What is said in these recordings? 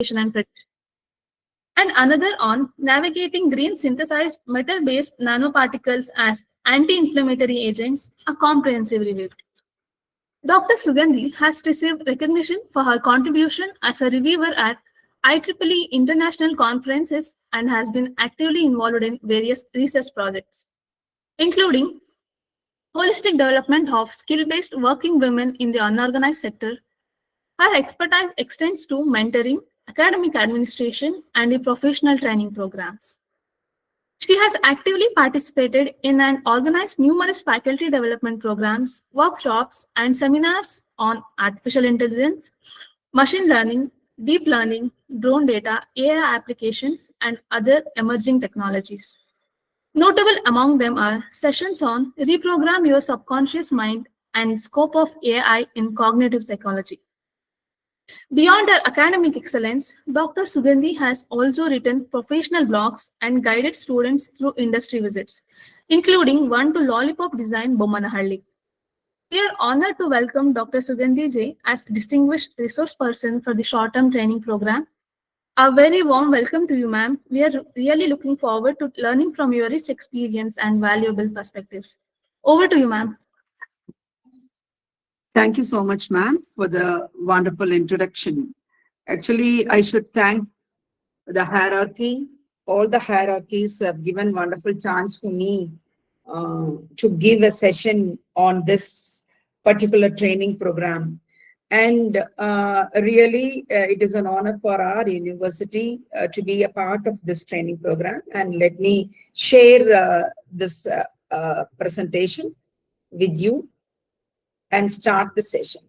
and prediction, and another on navigating green synthesized metal-based nanoparticles as anti-inflammatory agents, a comprehensive review. Dr. Sugandhi has received recognition for her contribution as a reviewer at IEEE international conferences and has been actively involved in various research projects, including holistic development of skill-based working women in the unorganized sector. Her expertise extends to mentoring, academic administration, and the professional training programs. She has actively participated in and organized numerous faculty development programs, workshops, and seminars on artificial intelligence, machine learning, deep learning, drone data, AI applications, and other emerging technologies. Notable among them are sessions on Reprogram Your Subconscious Mind and Scope of AI in Cognitive Psychology. Beyond her academic excellence, Dr. Sugandhi has also written professional blogs and guided students through industry visits, including one to Lollipop Design Bomanahalli. We are honored to welcome Dr. Sugandhi J as Distinguished Resource Person for the short-term training program. A very warm welcome to you, ma'am. We are really looking forward to learning from your rich experience and valuable perspectives. Over to you, ma'am. Thank you so much, ma'am, for the wonderful introduction. Actually, I should thank the hierarchy. All the hierarchies have given wonderful chance for me to give a session on this particular training program. And really, it is an honor for our university to be a part of this training program. And let me share this presentation with you and start the session.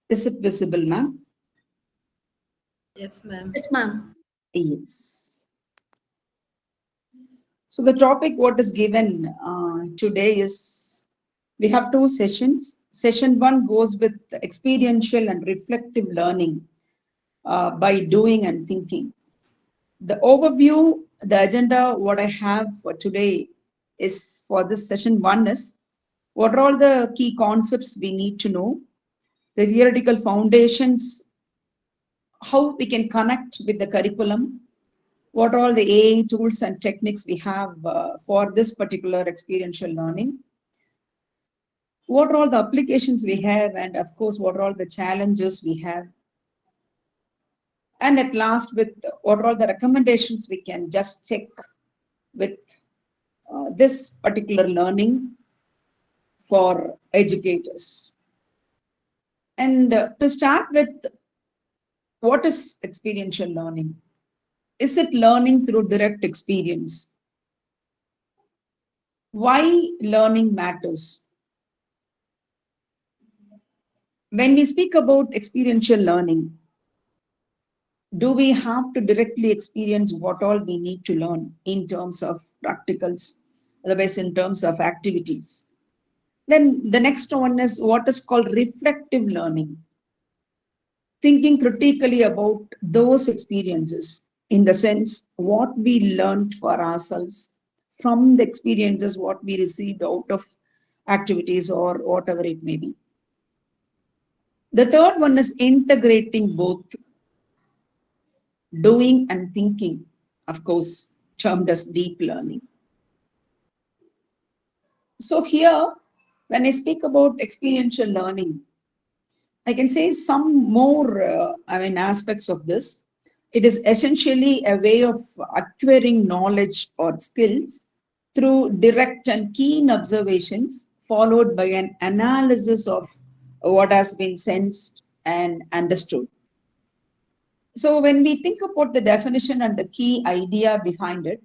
Is it visible, ma'am? Yes, ma'am. Yes, ma'am. Yes. So the topic what is given today is, we have two sessions. Session one goes with experiential and reflective learning by doing and thinking. The overview, the agenda, what I have for today is for this session one is, what are all the key concepts we need to know, the theoretical foundations, how we can connect with the curriculum, what are all the AI tools and techniques we have for this particular experiential learning, what are all the applications we have, and of course, what are all the challenges we have. And at last, with what are all the recommendations we can just check with this particular learning for educators. And to start with, what is experiential learning? Is it learning through direct experience? Why learning matters? When we speak about experiential learning, do we have to directly experience what all we need to learn in terms of practicals, otherwise in terms of activities? Then the next one is what is called reflective learning. Thinking critically about those experiences, in the sense what we learned for ourselves from the experiences, what we received out of activities or whatever it may be. The third one is integrating both doing and thinking, of course, termed as deep learning. So here, when I speak about experiential learning, I can say some more aspects of this. It is essentially a way of acquiring knowledge or skills through direct and keen observations, followed by an analysis of what has been sensed and understood. So when we think about the definition and the key idea behind it,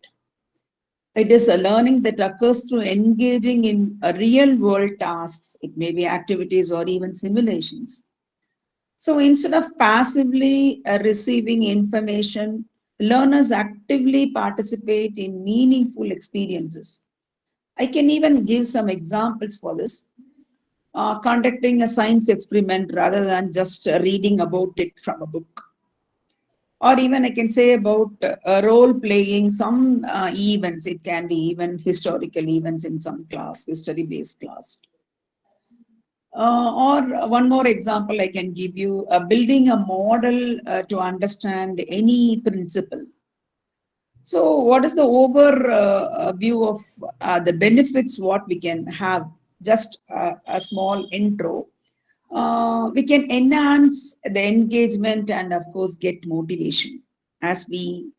it is a learning that occurs through engaging in real world tasks. It may be activities or even simulations, So instead of passively receiving information, learners actively participate in meaningful experiences. I can even give some examples for this. Conducting a science experiment rather than just reading about it from a book. Or even I can say about role playing some events. It can be even historical events in some class, history based class. Or one more example I can give you, building a model to understand any principle. So what is the view of the benefits what we can have? Just a small intro. We can enhance the engagement and of course get motivation as we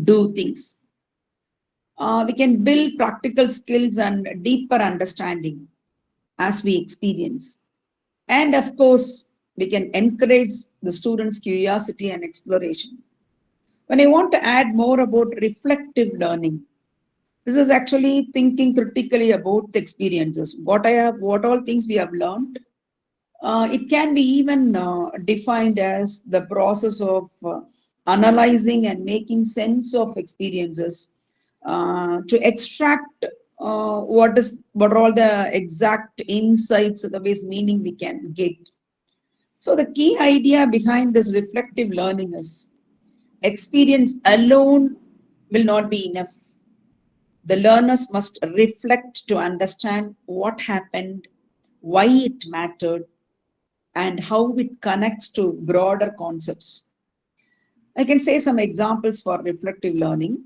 do things. We can build practical skills and deeper understanding as we experience. And of course, we can encourage the students' curiosity and exploration. When I want to add more about reflective learning, this is actually thinking critically about the experiences. What all things we have learned. It can be even defined as the process of analyzing and making sense of experiences to extract what are all the exact insights, the ways meaning we can get. So the key idea behind this reflective learning is experience alone will not be enough. The learners must reflect to understand what happened, why it mattered, and how it connects to broader concepts. I can say some examples for reflective learning.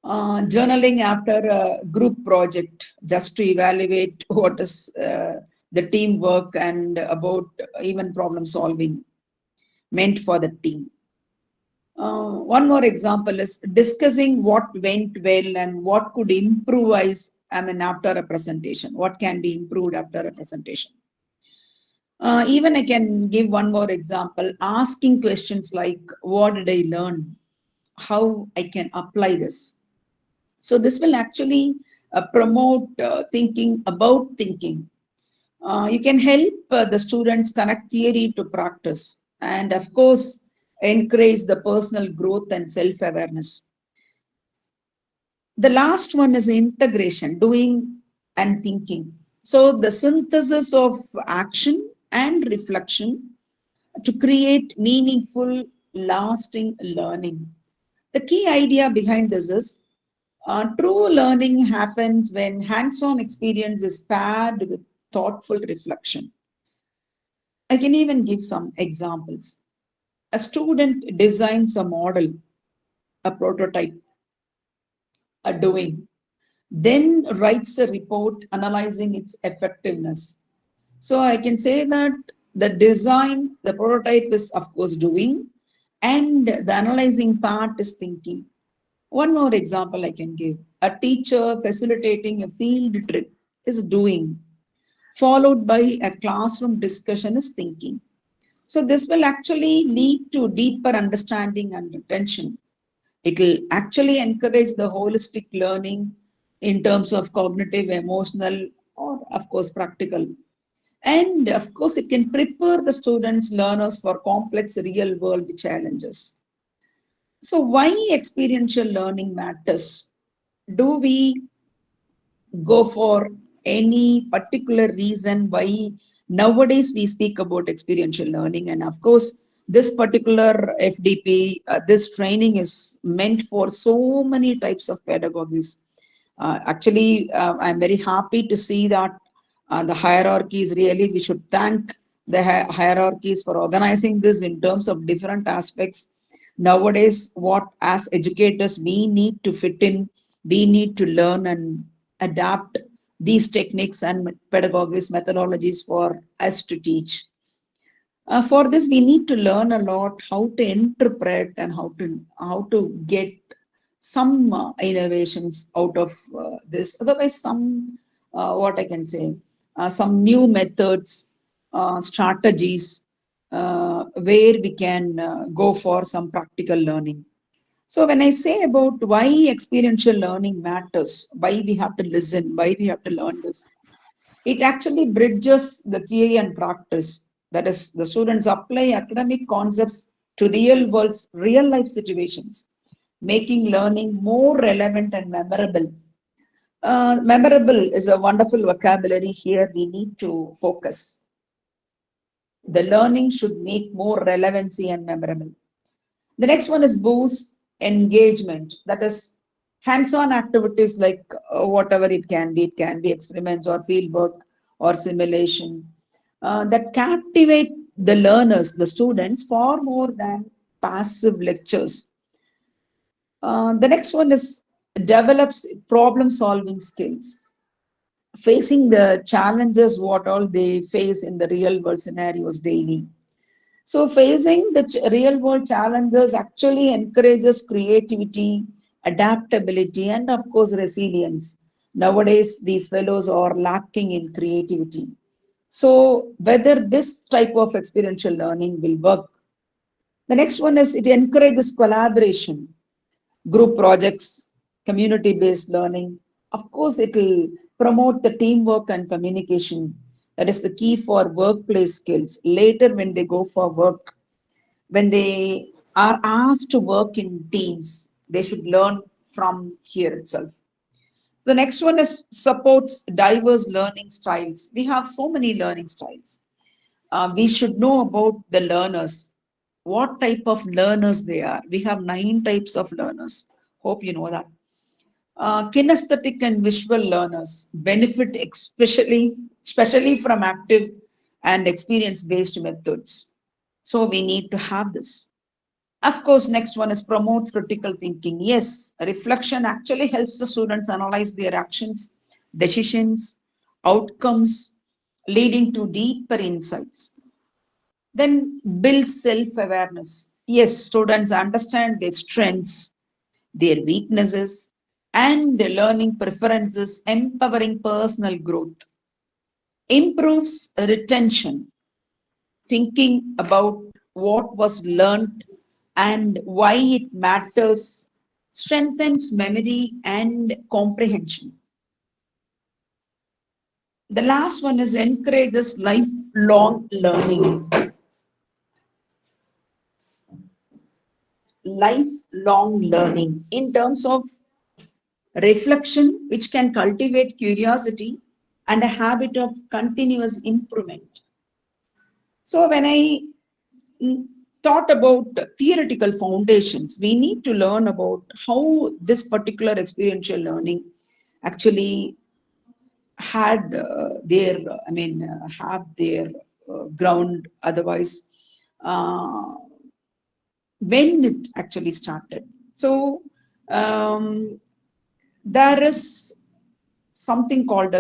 Journaling after a group project just to evaluate what is the teamwork and about even problem solving meant for the team. One more example is discussing what went well and what could improvise, after a presentation, what can be improved after a presentation. Even I can give one more example, asking questions like, what did I learn? How I can apply this? So this will actually promote thinking about thinking. You can help the students connect theory to practice and of course, encourage the personal growth and self-awareness. The last one is integration, doing and thinking. So the synthesis of action and reflection to create meaningful, lasting learning. The key idea behind this is true learning happens when hands-on experience is paired with thoughtful reflection. I can even give some examples. A student designs a model, a prototype, a doing, then writes a report analyzing its effectiveness. So I can say that the design, the prototype is of course doing, and the analyzing part is thinking. One more example I can give. A teacher facilitating a field trip is doing, followed by a classroom discussion is thinking. So this will actually lead to deeper understanding and retention. It will actually encourage the holistic learning in terms of cognitive, emotional, or of course practical. And of course, it can prepare the students, learners for complex real world challenges. So why experiential learning matters? Do we go for any particular reason why nowadays we speak about experiential learning? And of course, this particular FDP, this training is meant for so many types of pedagogies. I'm very happy to see that the hierarchies really, we should thank the hierarchies for organizing this in terms of different aspects. Nowadays, what as educators we need to fit in, we need to learn and adapt these techniques and pedagogies, methodologies for us to teach. For this, we need to learn a lot how to interpret and how to get some innovations out of this. Otherwise, some what I can say, some new methods, strategies where we can go for some practical learning. So when I say about why experiential learning matters, why we have to listen, why we have to learn this, it actually bridges the theory and practice. That is, the students apply academic concepts to real life situations, making learning more relevant and memorable. Memorable is a wonderful vocabulary here. We need to focus. The learning should make more relevancy and memorable. The next one is boost engagement. That is hands-on activities like whatever it can be. It can be experiments or field work or simulation that captivate the learners, the students, far more than passive lectures. The next one is develops problem-solving skills, facing the challenges what all they face in the real world scenarios daily. So facing the real world challenges actually encourages creativity, adaptability, and of course resilience. Nowadays, these fellows are lacking in creativity. So whether this type of experiential learning will work. The next one is it encourages collaboration, group projects, community-based learning. Of course, it will promote the teamwork and communication. That is the key for workplace skills. Later, when they go for work, when they are asked to work in teams, they should learn from here itself. The next one is supports diverse learning styles. We have so many learning styles. We should know about the learners, what type of learners they are. We have 9 types of learners. Hope you know that. Kinesthetic and visual learners benefit especially from active and experience-based methods. So we need to have this. Of course, next one is promotes critical thinking. Yes, reflection actually helps the students analyze their actions, decisions, outcomes, leading to deeper insights. Then build self-awareness. Yes, students understand their strengths, their weaknesses, and their learning preferences, empowering personal growth. Improves retention, thinking about what was learned and why it matters, strengthens memory and comprehension. The last one is encourages lifelong learning. Lifelong learning in terms of reflection, which can cultivate curiosity and a habit of continuous improvement. So, when I thought about theoretical foundations, we need to learn about how this particular experiential learning actually had have their ground. Otherwise, uh, when it actually started. So um, there is something called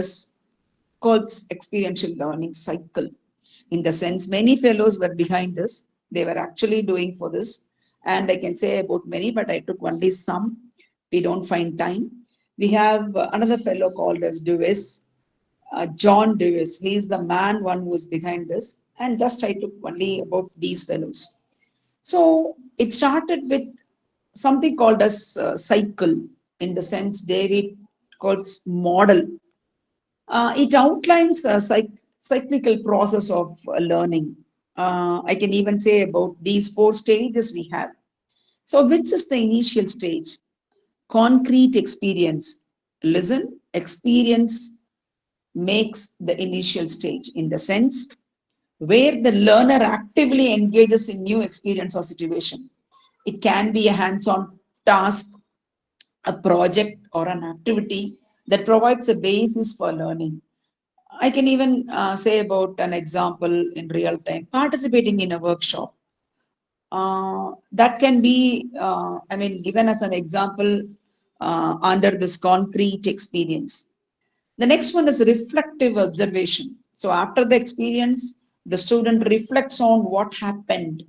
experiential learning cycle. In the sense, many fellows were behind this. They were actually doing for this. And I can say about many, but I took only some. We don't find time. We have another fellow called as Dewis, John Dewis. He is the one who is behind this. And just I took only about these fellows. So it started with something called as cycle, in the sense David Coates' model. It outlines a cyclical process of learning. I can even say about these 4 stages we have. So which is the initial stage? Concrete experience. Listen, experience makes the initial stage, in the sense where the learner actively engages in new experience or situation. It can be a hands-on task, a project, or an activity that provides a basis for learning. I can even say about an example in real time, participating in a workshop. That can be, given as an example under this concrete experience. The next one is reflective observation. So after the experience, the student reflects on what happened.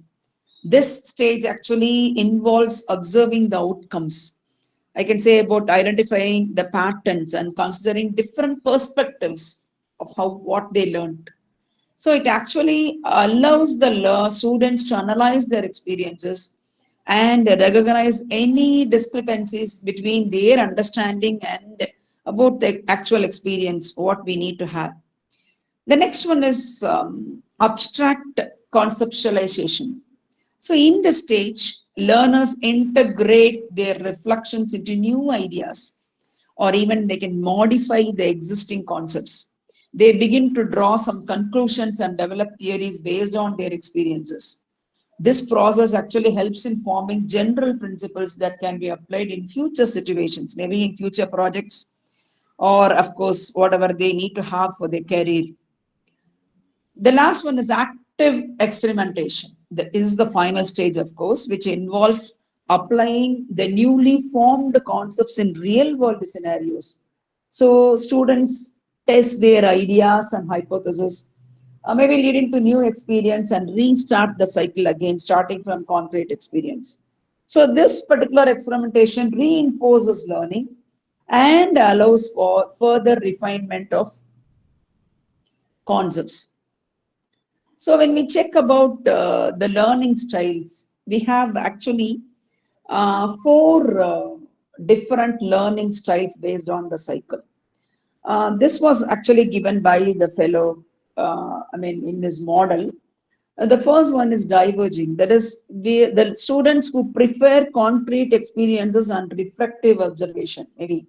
This stage actually involves observing the outcomes. I can say about identifying the patterns and considering different perspectives of what they learned. So it actually allows the students to analyze their experiences and recognize any discrepancies between their understanding and about the actual experience, what we need to have. The next one is abstract conceptualization. So in this stage, learners integrate their reflections into new ideas, or even they can modify the existing concepts. They begin to draw some conclusions and develop theories based on their experiences. This process actually helps in forming general principles that can be applied in future situations, maybe in future projects, or of course, whatever they need to have for their career. The last one is active experimentation. That is the final stage, of course, which involves applying the newly formed concepts in real world scenarios. So students test their ideas and hypotheses, maybe leading to new experience and restart the cycle again, starting from concrete experience. So this particular experimentation reinforces learning and allows for further refinement of concepts. So when we check about the learning styles, we have actually four different learning styles based on the cycle. This was actually given by the fellow, in his model. The first one is diverging. That is, the students who prefer concrete experiences and reflective observation, maybe.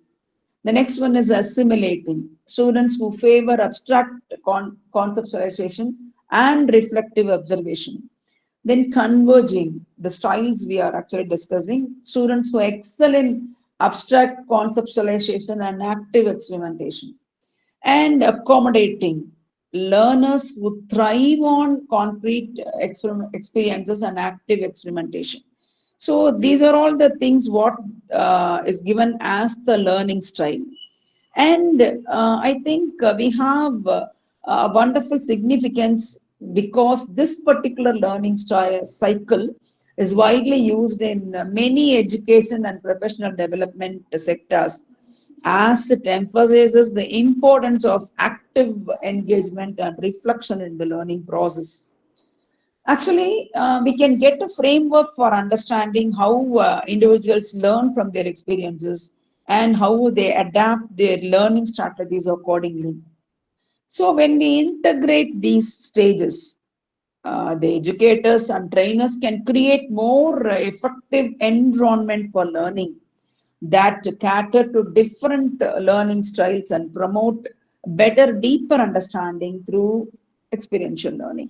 The next one is assimilating. Students who favor abstract conceptualization and reflective observation. Then converging, the styles we are actually discussing. Students who excel in abstract conceptualization and active experimentation. And accommodating, learners who thrive on concrete experiences and active experimentation. So these are all the things what is given as the learning style. And I think we have a wonderful significance because this particular learning style cycle is widely used in many education and professional development sectors, as it emphasizes the importance of active engagement and reflection in the learning process. Actually, we can get a framework for understanding how individuals learn from their experiences and how they adapt their learning strategies accordingly. So when we integrate these stages, the educators and trainers can create more effective environment for learning that cater to different learning styles and promote better, deeper understanding through experiential learning.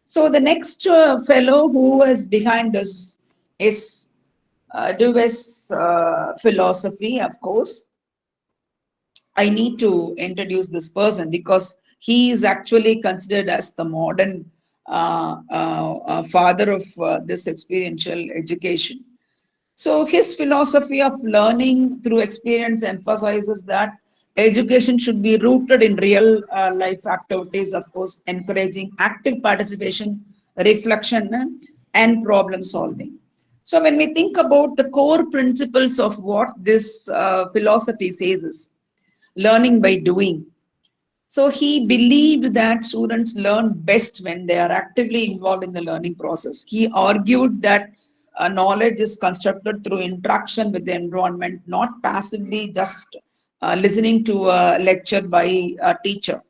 So the next fellow who is behind this is Dewey's philosophy, of course. I need to introduce this person because he is actually considered as the modern father of this experiential education. So his philosophy of learning through experience emphasizes that education should be rooted in real life activities, of course, encouraging active participation, reflection, and problem solving. So when we think about the core principles of what this philosophy says is learning by doing. So he believed that students learn best when they are actively involved in the learning process. He argued that knowledge is constructed through interaction with the environment, not passively just listening to a lecture by a teacher.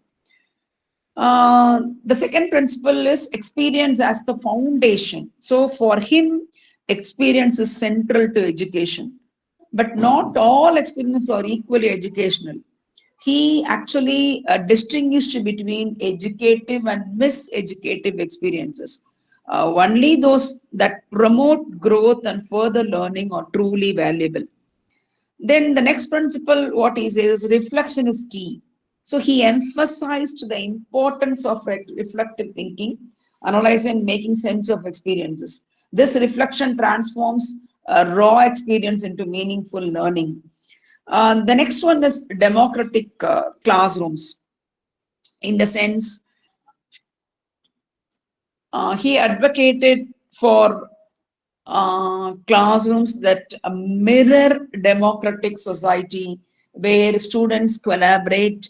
The second principle is experience as the foundation. So for him, experience is central to education. But not all experiences are equally educational. He actually distinguished between educative and miseducative experiences. Only those that promote growth and further learning are truly valuable. Then the next principle, what he says, is reflection is key. So he emphasized the importance of reflective thinking, analyzing, making sense of experiences. This reflection transforms raw experience into meaningful learning. The next one is democratic classrooms. In the sense, he advocated for classrooms that mirror democratic society where students collaborate,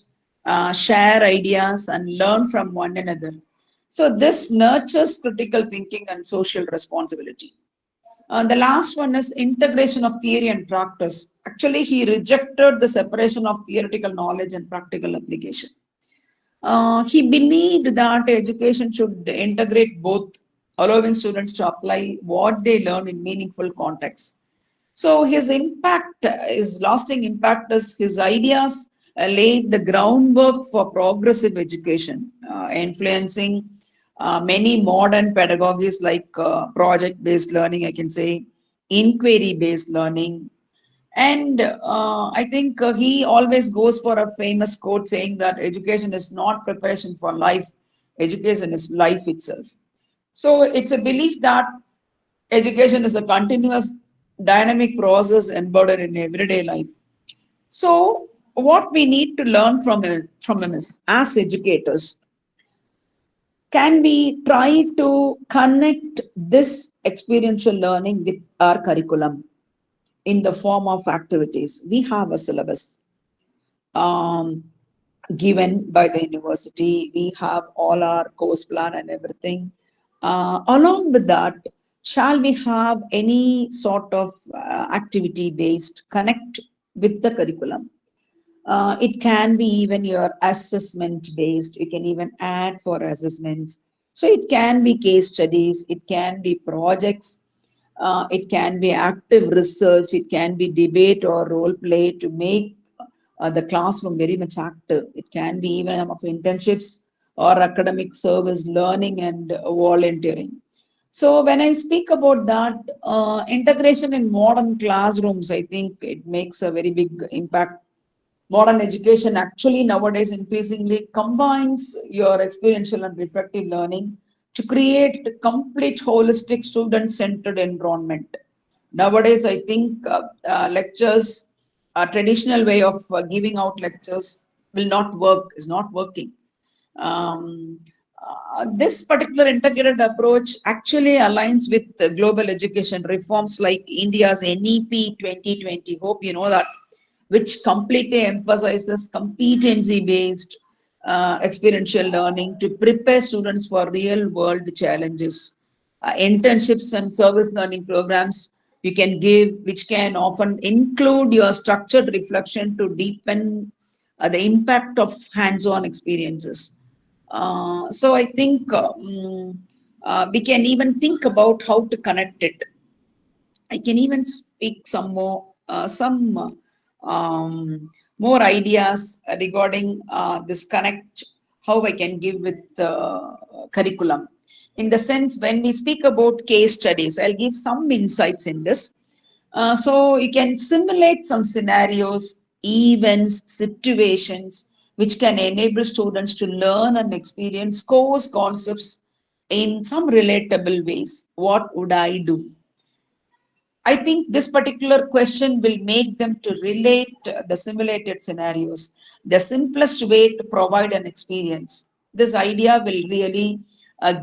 share ideas, and learn from one another. So this nurtures critical thinking and social responsibility. The last one is integration of theory and practice. Actually, he rejected the separation of theoretical knowledge and practical application. He believed that education should integrate both, allowing students to apply what they learn in meaningful contexts. So his impact, his lasting impact, is his ideas laid the groundwork for progressive education, influencing many modern pedagogies like project-based learning, I can say, inquiry-based learning. And I think he always goes for a famous quote saying that education is not preparation for life, education is life itself. So it's a belief that education is a continuous dynamic process embodied in everyday life. So what we need to learn from him is, as educators, can we try to connect this experiential learning with our curriculum in the form of activities? We have a syllabus um, given by the university. We have all our course plan and everything. Along with that, shall we have any sort of activity based connect with the curriculum? It can be even your assessment based. You can even add for assessments. So it can be case studies, it can be projects, it can be active research, it can be debate or role play to make the classroom very much active. It can be even of internships or academic service learning and volunteering. So when I speak about that, integration in modern classrooms, I think it makes a very big impact. Modern education actually nowadays increasingly combines your experiential and reflective learning to create complete holistic student-centered environment. Nowadays, I think lectures, a traditional way of giving out lectures will not work, is not working. Um, this particular integrated approach actually aligns with the global education reforms like India's NEP 2020. Hope you know that, which completely emphasizes competency-based experiential learning to prepare students for real-world challenges. Internships and service learning programs you can give, which can often include your structured reflection to deepen the impact of hands-on experiences. So I think we can even think about how to connect it. I can even speak some more ideas regarding this connect, how I can give with curriculum. In the sense, when we speak about case studies, I'll give some insights in this. So you can simulate some scenarios, events, situations, which can enable students to learn and experience course concepts in some relatable ways. What would I do? I think this particular question will make them to relate the simulated scenarios. The simplest way to provide an experience. This idea will really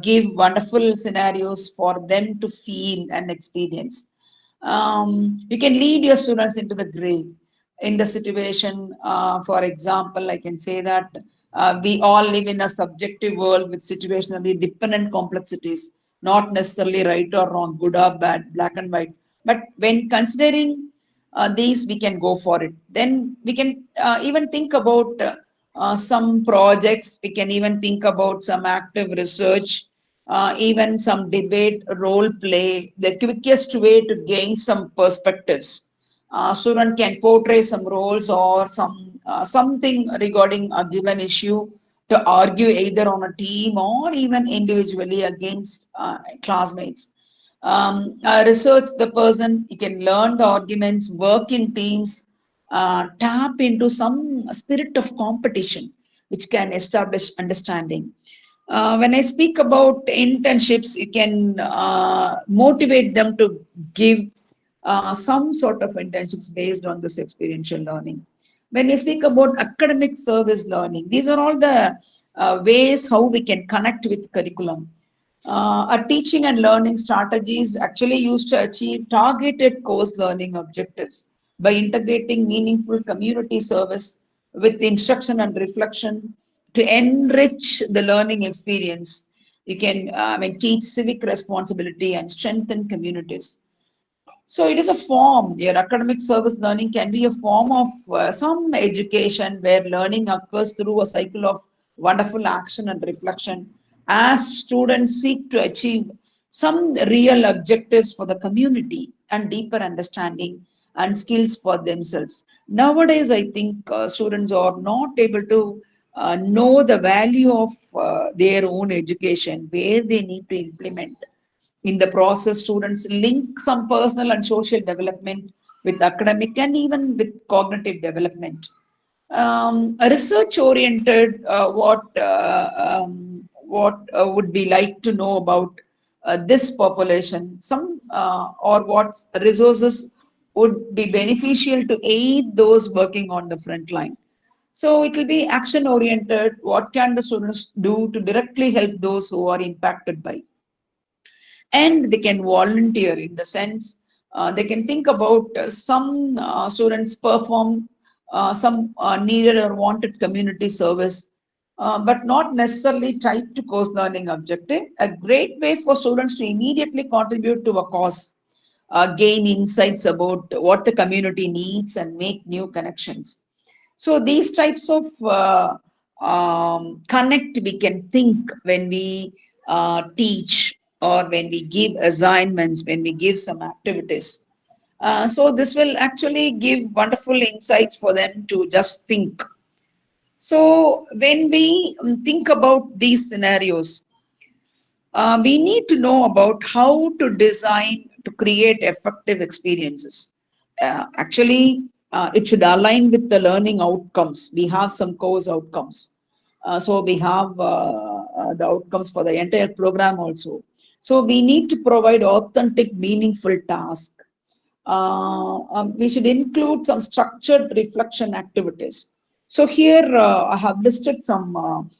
give wonderful scenarios for them to feel and experience. You can lead your students into the grave. In the situation, for example, I can say that we all live in a subjective world with situationally dependent complexities, not necessarily right or wrong, good or bad, black and white. But when considering these, we can go for it. Then we can even think about some projects. We can even think about some active research, even some debate, role play, the quickest way to gain some perspectives. Student can portray some roles or something regarding a given issue to argue either on a team or even individually against classmates. Research the person, you can learn the arguments, work in teams, tap into some spirit of competition, which can establish understanding. When I speak about internships, you can motivate them to give some sort of internships based on this experiential learning. When we speak about academic service learning, these are all the ways how we can connect with curriculum. Our teaching and learning strategies actually used to achieve targeted course learning objectives by integrating meaningful community service with instruction and reflection to enrich the learning experience. You can teach civic responsibility and strengthen communities. So it is a form, your academic service learning can be a form of some education where learning occurs through a cycle of wonderful action and reflection as students seek to achieve some real objectives for the community and deeper understanding and skills for themselves. Nowadays, I think students are not able to know the value of their own education, where they need to implement. In the process, students link some personal and social development with academic and even with cognitive development. A research oriented, what would we like to know about this population? Some or what resources would be beneficial to aid those working on the front line. So it will be action oriented. What can the students do to directly help those who are impacted by? And they can volunteer in the sense they can think about some students perform some needed or wanted community service, but not necessarily tied to course learning objective. A great way for students to immediately contribute to a cause, gain insights about what the community needs, and make new connections. So these types of connect we can think when we teach or when we give assignments, when we give some activities. So this will actually give wonderful insights for them to just think. So when we think about these scenarios, we need to know about how to design to create effective experiences. It should align with the learning outcomes. We have some course outcomes. So we have the outcomes for the entire program also. So we need to provide authentic, meaningful task. We should include some structured reflection activities. So here I have listed some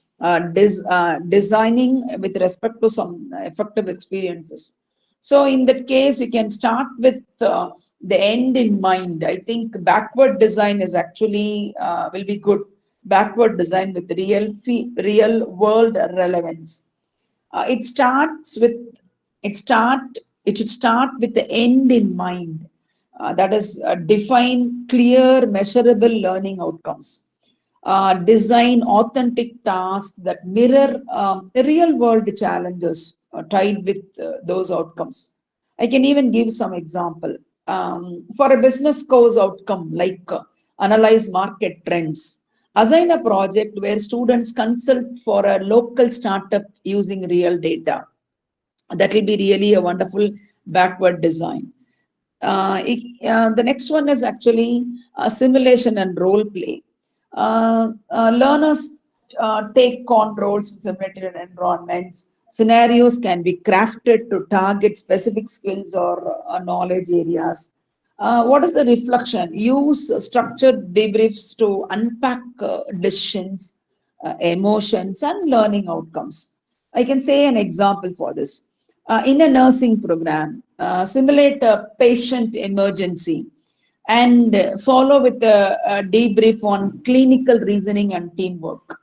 designing with respect to some effective experiences. So in that case, you can start with the end in mind. I think backward design is actually will be good. Backward design with real world relevance. It starts with it start it should start with the end in mind. That is, define clear, measurable learning outcomes. Design authentic tasks that mirror real world challenges tied with those outcomes. I can even give some example. For a business course outcome like analyze market trends, assign a project where students consult for a local startup using real data. That will be really a wonderful backward design. The next one is actually simulation and role play. Learners take on roles in simulated environments. Scenarios can be crafted to target specific skills or knowledge areas. What is the reflection? Use structured debriefs to unpack decisions, emotions, and learning outcomes. I can say an example for this. In a nursing program, simulate a patient emergency and follow with a debrief on clinical reasoning and teamwork.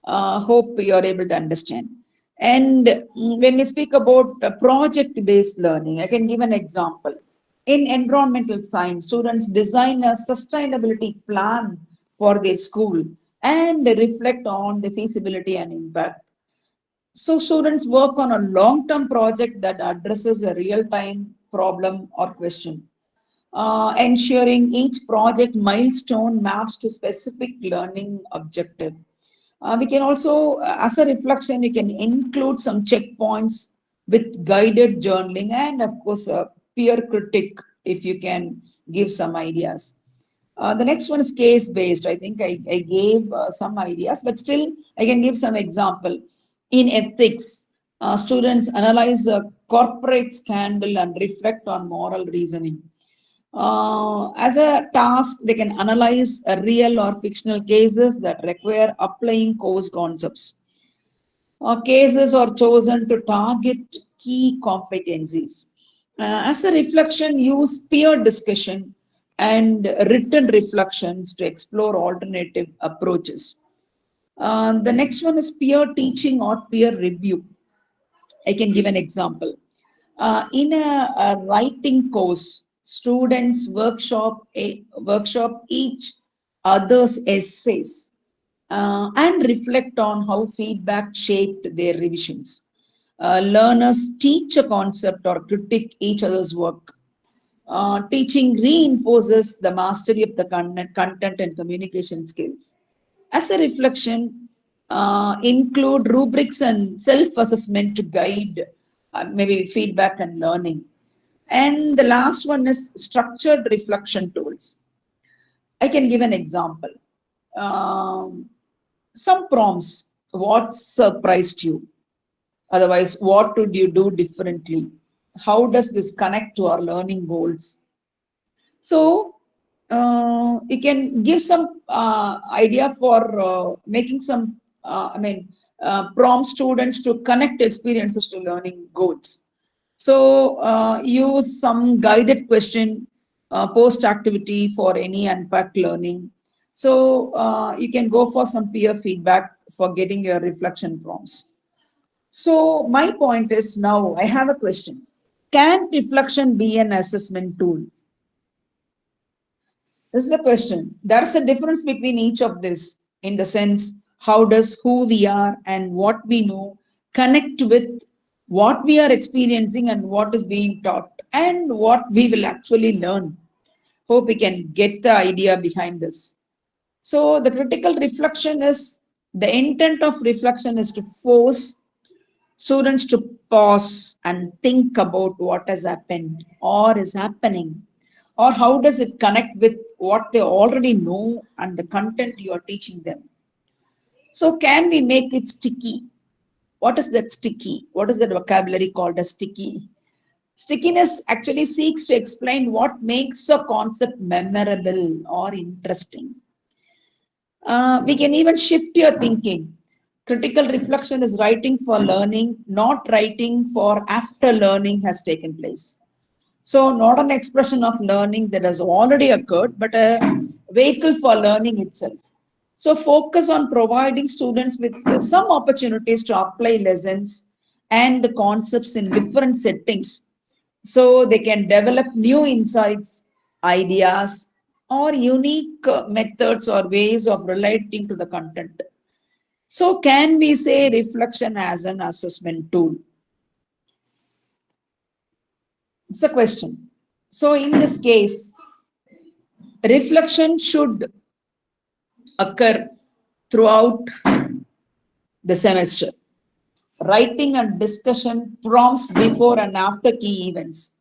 Hope you are able to understand. And when we speak about project-based learning, I can give an example. In environmental science, students design a sustainability plan for their school and reflect on the feasibility and impact. So students work on a long-term project that addresses a real-time problem or question, ensuring each project milestone maps to specific learning objective. We can also, as a reflection, you can include some checkpoints with guided journaling and, of course, a peer critic if you can give some ideas. The next one is case-based. I think I gave some ideas, but still I can give some example. In ethics, students analyze a corporate scandal and reflect on moral reasoning. As a task, they can analyze real or fictional cases that require applying course concepts. Cases are chosen to target key competencies. As a reflection, use peer discussion and written reflections to explore alternative approaches. The next one is peer teaching or peer review. I can give an example. In a writing course, students workshop each other's essays and reflect on how feedback shaped their revisions. Learners teach a concept or critique each other's work. Teaching reinforces the mastery of the content and communication skills. As a reflection, include rubrics and self-assessment to guide maybe feedback and learning. And the last one is structured reflection tools. I can give an example. Um, some prompts, what surprised you? Otherwise, what would you do differently? How does this connect to our learning goals? So, you can give some idea for making some, prompt students to connect experiences to learning goals. So, use some guided question post activity for any unpacked learning. So, you can go for some peer feedback for getting your reflection prompts. So, my point is now I have a question. Can reflection be an assessment tool? This is a question. There's a difference between each of this in the sense how does who we are and what we know connect with what we are experiencing and what is being taught and what we will actually learn. Hope we can get the idea behind this. So the critical reflection is the intent of reflection is to force students to pause and think about what has happened or is happening, or how does it connect with what they already know and the content you are teaching them. So can we make it sticky? What is that sticky? What is that vocabulary called as sticky? Stickiness actually seeks to explain what makes a concept memorable or interesting. We can even shift your thinking. Critical reflection is writing for learning, not writing for after learning has taken place. So, not an expression of learning that has already occurred, but a vehicle for learning itself. So, focus on providing students with some opportunities to apply lessons and concepts in different settings so they can develop new insights, ideas, or unique methods or ways of relating to the content. So, can we say reflection as an assessment tool? It's a question. So, in this case, reflection should occur throughout the semester. Writing and discussion prompts before and after key events.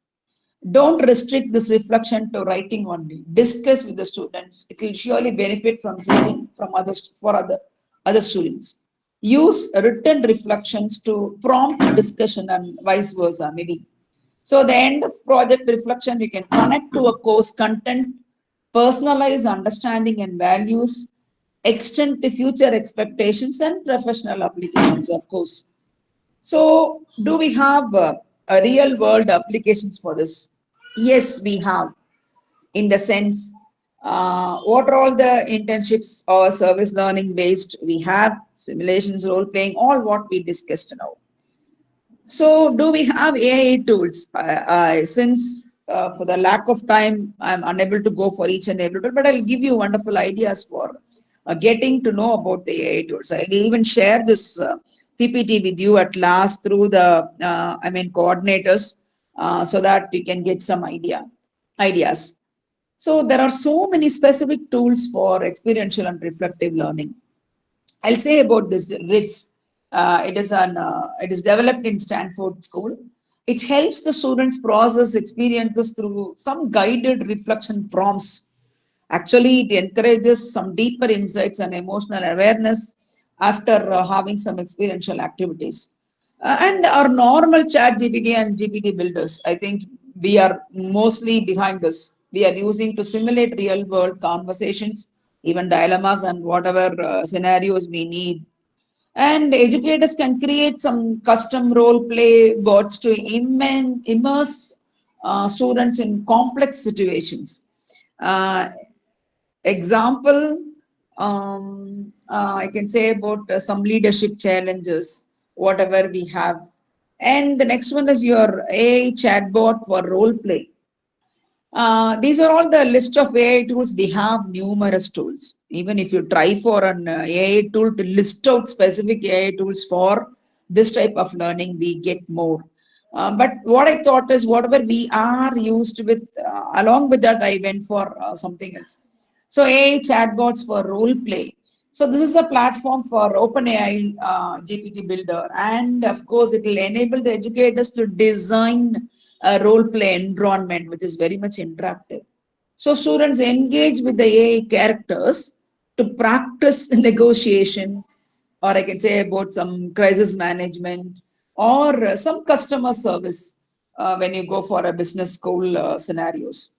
Don't restrict this reflection to writing only. Discuss with the students. It will surely benefit from hearing from others for other students. Use written reflections to prompt discussion and vice versa, maybe. So the end of project reflection, you can connect to a course content, personalize understanding and values, extend to future expectations and professional applications, of course. So do we have a real world applications for this? Yes, we have. In the sense, what are all the internships or service learning based we have, simulations, role playing, all what we discussed now. So, do we have AI tools? Since for the lack of time, I'm unable to go for each and every tool, but I'll give you wonderful ideas for getting to know about the AI tools. I'll even share this PPT with you at last through the, coordinators so that you can get some ideas. So, there are so many specific tools for experiential and reflective learning. I'll say about this riff. It is developed in Stanford School. It helps the students process experiences through some guided reflection prompts. Actually, it encourages some deeper insights and emotional awareness after having some experiential activities. And our normal chat GPT and GPT builders, I think we are mostly behind this. We are using to simulate real world conversations, even dilemmas and whatever scenarios we need. And educators can create some custom role play bots to immerse students in complex situations. Uh, Example, I can say about some leadership challenges, whatever we have. And the next one is your AI chatbot for role play. These are all the list of AI tools. We have numerous tools. Even if you try for an AI tool to list out specific AI tools for this type of learning, we get more. But what I thought is whatever we are used with, along with that, I went for something else. So AI chatbots for role play. So this is a platform for OpenAI GPT Builder, and of course, it will enable the educators to design a role play environment, which is very much interactive. So students engage with the AI characters to practice negotiation, or I can say about some crisis management or some customer service when you go for a business school scenarios.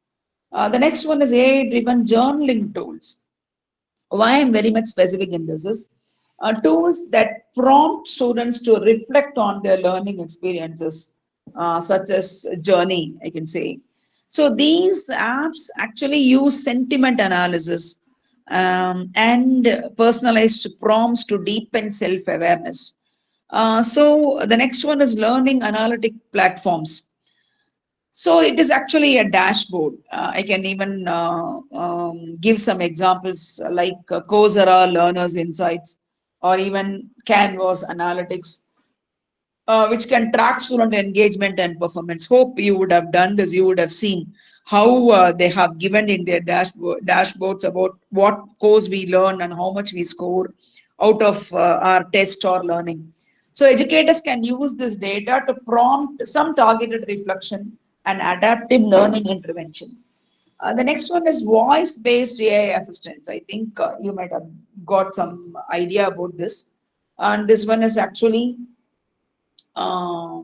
The next one is AI-driven journaling tools. Why I'm very much specific in this is tools that prompt students to reflect on their learning experiences, such as Journey, I can say. So these apps actually use sentiment analysis and personalized prompts to deepen self-awareness. So the next one is learning analytic platforms. So it is actually a dashboard. I can even give some examples like Coursera Learners Insights or even Canvas Analytics, which can track student engagement and performance. Hope you would have done this. You would have seen how they have given in their dashboards about what course we learn and how much we score out of our test or learning. So educators can use this data to prompt some targeted reflection and adaptive learning intervention. The next one is voice-based AI assistants. I think you might have got some idea about this. And this one is actually uh,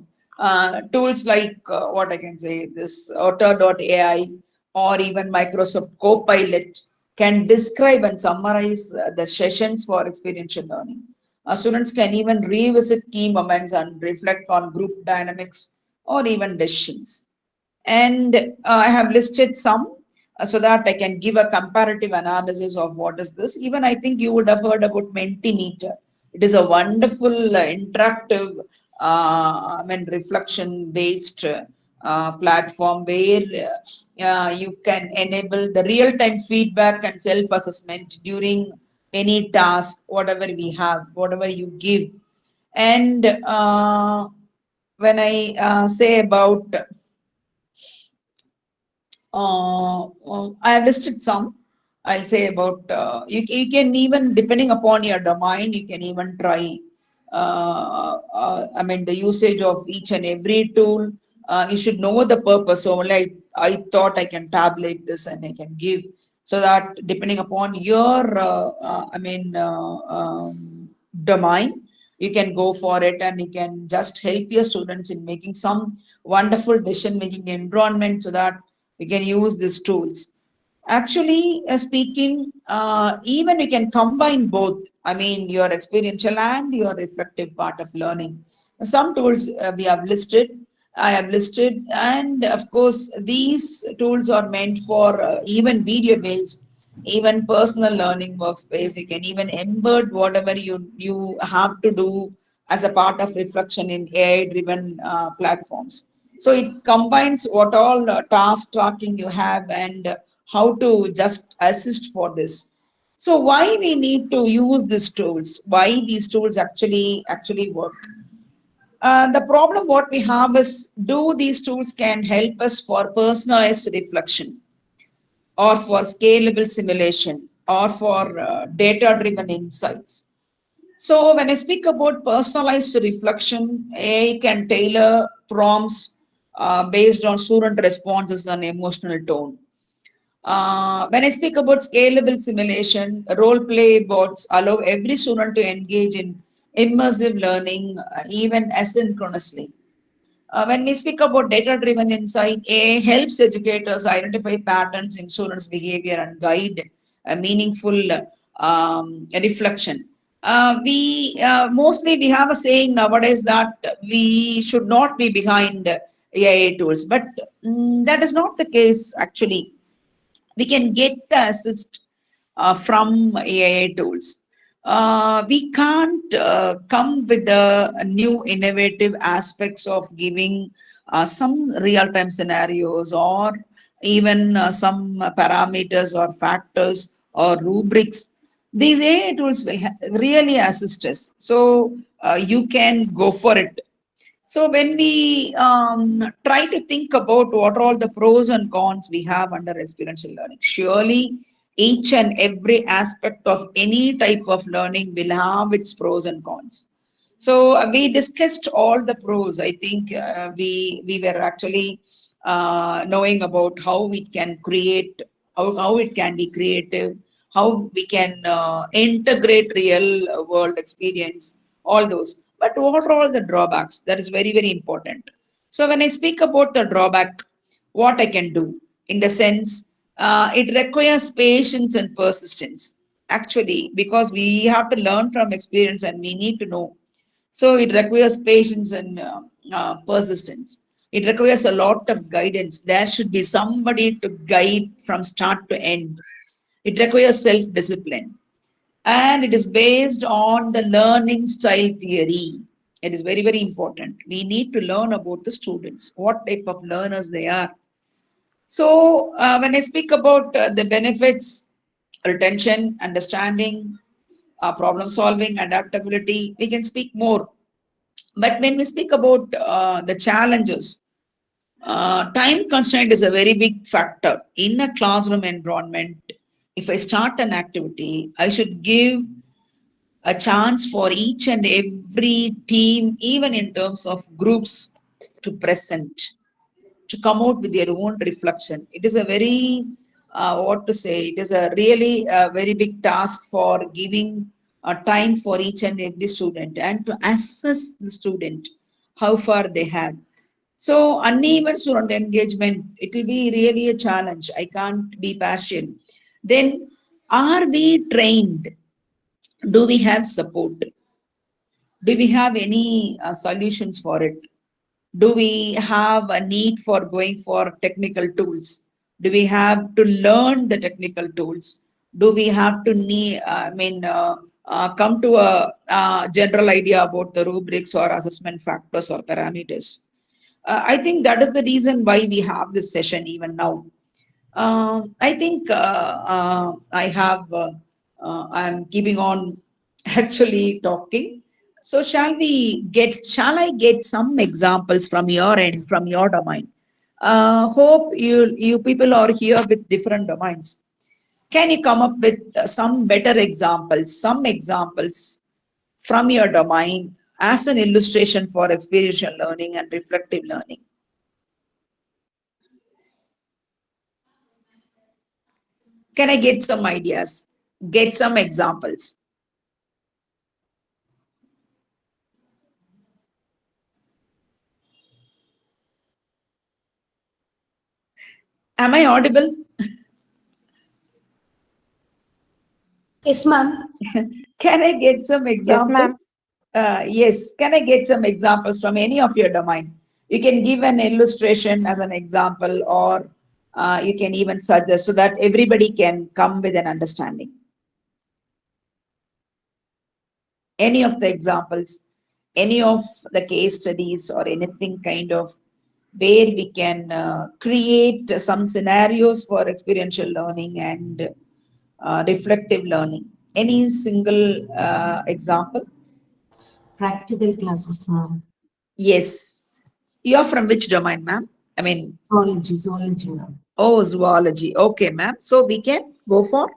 tools like what I can say, this Otter.ai or even Microsoft Copilot can describe and summarize the sessions for experiential learning. Students can even revisit key moments and reflect on group dynamics or even decisions. And I have listed some so that I can give a comparative analysis of what is this. Even I think you would have heard about Mentimeter. It is a wonderful interactive, reflection-based platform where you can enable the real-time feedback and self-assessment during any task, whatever we have, whatever you give. And when I say about I have listed some. I'll say about you can even depending upon your domain, you can even try. The usage of each and every tool. You should know the purpose. So only I thought I can tabulate this and I can give so that depending upon your domain, you can go for it and you can just help your students in making some wonderful decision making environment so that we can use these tools. Actually, speaking, even you can combine both. I mean, your experiential and your reflective part of learning. Some tools we have listed, I have listed, and of course, these tools are meant for even video-based, even personal learning workspace. You can even embed whatever you have to do as a part of reflection in AI-driven platforms. So it combines what all task tracking you have and how to just assist for this. So why we need to use these tools? Why these tools actually work? The problem what we have is, do these tools can help us for personalized reflection or for scalable simulation or for data-driven insights? So when I speak about personalized reflection, AI can tailor prompts based on student responses and emotional tone. When I speak about scalable simulation, role play boards allow every student to engage in immersive learning, even asynchronously. When we speak about data-driven insight, AI helps educators identify patterns in students' behavior and guide a meaningful reflection. We mostly we have a saying nowadays that we should not be behind AI tools, but that is not the case actually. We can get the assist from AI tools. We can't come with the new innovative aspects of giving some real-time scenarios or even some parameters or factors or rubrics. These AI tools will really assist us. So you can go for it. So when we try to think about what are all the pros and cons we have under experiential learning, surely each and every aspect of any type of learning will have its pros and cons. So we discussed all the pros. I think we were actually knowing about how it can create, how it can be creative, how we can integrate real world experience, all those. But what are all the drawbacks? That is very, very important. So when I speak about the drawback, what I can do in the sense, it requires patience and persistence. Actually, because we have to learn from experience and we need to know, so it requires patience and persistence. It requires a lot of guidance. There should be somebody to guide from start to end. It requires self-discipline. And it is based on the learning style theory. It is very, very important. We need to learn about the students, what type of learners they are. So when I speak about the benefits, retention, understanding, problem solving, adaptability, we can speak more. But when we speak about the challenges, time constraint is a very big factor. In a classroom environment, if I start an activity, I should give a chance for each and every team, even in terms of groups, to present, to come out with their own reflection. It is a very, what to say, it is a really very big task for giving a time for each and every student and to assess the student, how far they have. So uneven student engagement, it will be really a challenge. I can't be partial. Then, are we trained? Do we have support? Do we have any solutions for it? Do we have a need for going for technical tools? Do we have to learn the technical tools? Do we have to come to a general idea about the rubrics or assessment factors or parameters? I think that is the reason why we have this session even now. I think I'm keeping on actually talking. So shall I get some examples from your end, from your domain? Hope you people are here with different domains. Can you come up with some better examples, some examples from your domain as an illustration for experiential learning and reflective learning? Can I get some ideas? Get some examples. Am I audible? Yes, ma'am. Can I get some Yes, ma'am. examples? Yes, can I get some examples from any of your domain? You can give an illustration as an example, or you can even suggest so that everybody can come with an understanding. Any of the examples, any of the case studies, or anything kind of where we can create some scenarios for experiential learning and reflective learning. Any single example? Practical classes, ma'am. Yes. You're from which domain, ma'am? I mean, Zoology, ma'am. oh, zoology. Okay, ma'am. So we can go for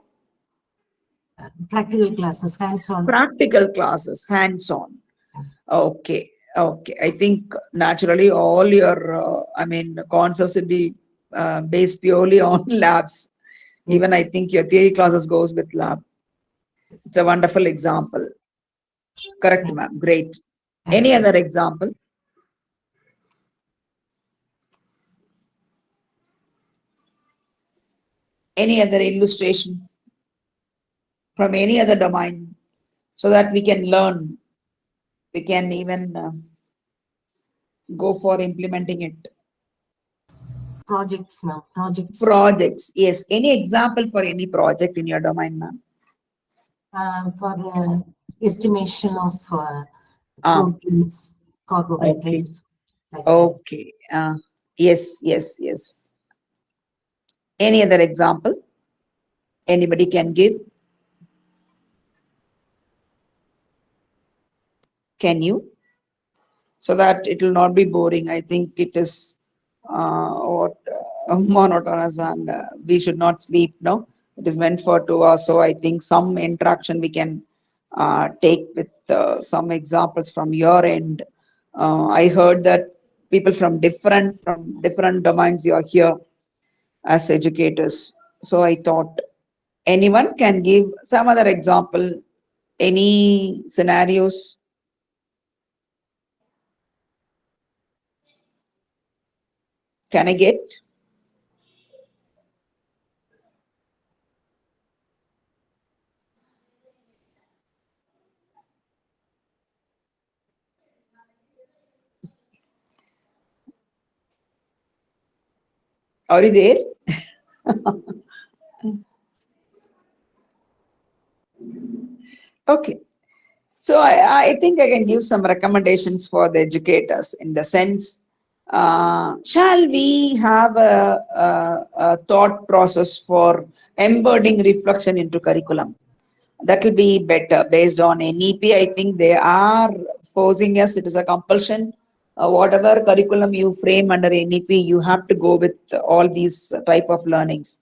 Practical classes, hands-on. practical classes, hands-on. Yes. Okay. Okay. I think naturally all your, concepts will be based purely on labs. Yes. Even I think your theory classes goes with lab. Yes. It's a wonderful example. Correct, ma'am. Great. Thank Any you. other example? Any other illustration from any other domain so that we can learn? We can even go for implementing it. Projects, ma'am. Projects. Projects. Yes. Any example for any project in your domain, ma'am? For estimation of Ah, proteins, carbohydrates. Like that. okay. Yes, yes, yes. Any other example? Anybody can give? Can you? So that it will not be boring. I think it is monotonous, and we should not sleep. No, it is meant for 2 hours. So I think some interaction we can take with some examples from your end. I heard that people from different domains you are here as educators. So I thought anyone can give some other example, any scenarios. Can I get? Are you there? Okay. So I think I can give some recommendations for the educators in the sense, shall we have a thought process for embedding reflection into curriculum? That will be better based on NEP. I think they are forcing us, it is a compulsion. Whatever curriculum you frame under NEP, you have to go with all these type of learnings.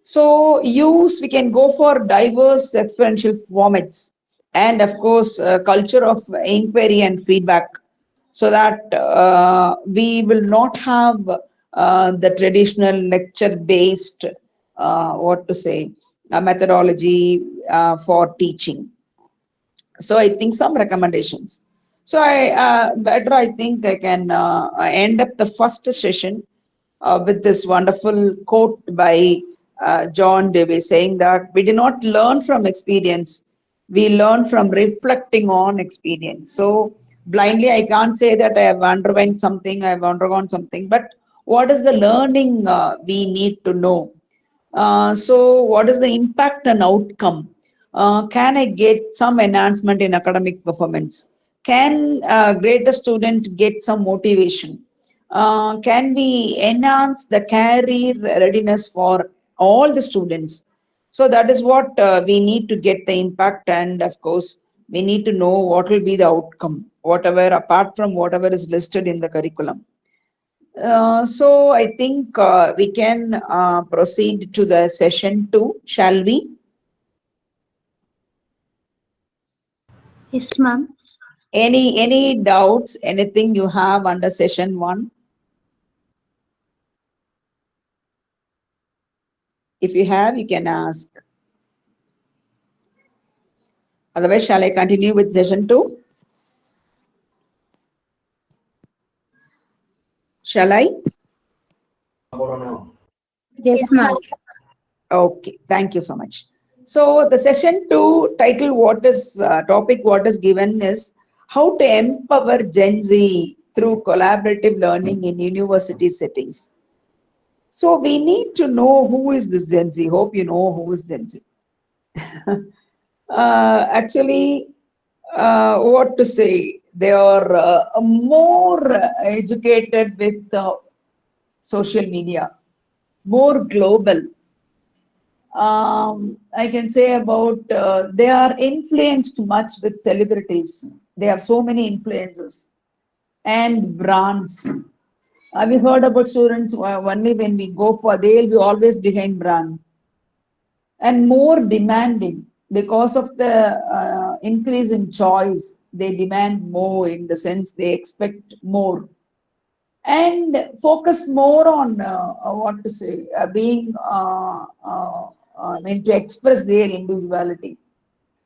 So we can go for diverse experiential formats, and of course, culture of inquiry and feedback, so that we will not have the traditional lecture-based, methodology for teaching. So I think some recommendations. So I think I can end up the first session with this wonderful quote by John Dewey, saying that we do not learn from experience, we learn from reflecting on experience. So blindly, I can't say that I have underwent something, I have undergone something, but what is the learning we need to know? So what is the impact and outcome? Can I get some enhancement in academic performance? Can a greater student get some motivation? Can we enhance the career readiness for all the students? So that is what we need to get the impact, and of course, we need to know what will be the outcome, whatever apart from whatever is listed in the curriculum. So I think we can proceed to the session 2, shall we? Yes, ma'am. Any doubts, anything you have under session 1? If you have, you can ask. Otherwise, shall I continue with session 2? Shall I? Yes, ma'am. Okay, thank you so much. So the session 2 title, topic what is given is how to empower Gen Z through collaborative learning in university settings. So we need to know who is this Gen Z. Hope you know who is Gen Z. Actually, what to say? They are more educated with social media, more global. I can say about they are influenced much with celebrities. They have so many influences and brands. Have you heard about students only when we go for, they'll be always behind brand and more demanding because of the increase in choice. They demand more in the sense they expect more and focus more on being to express their individuality.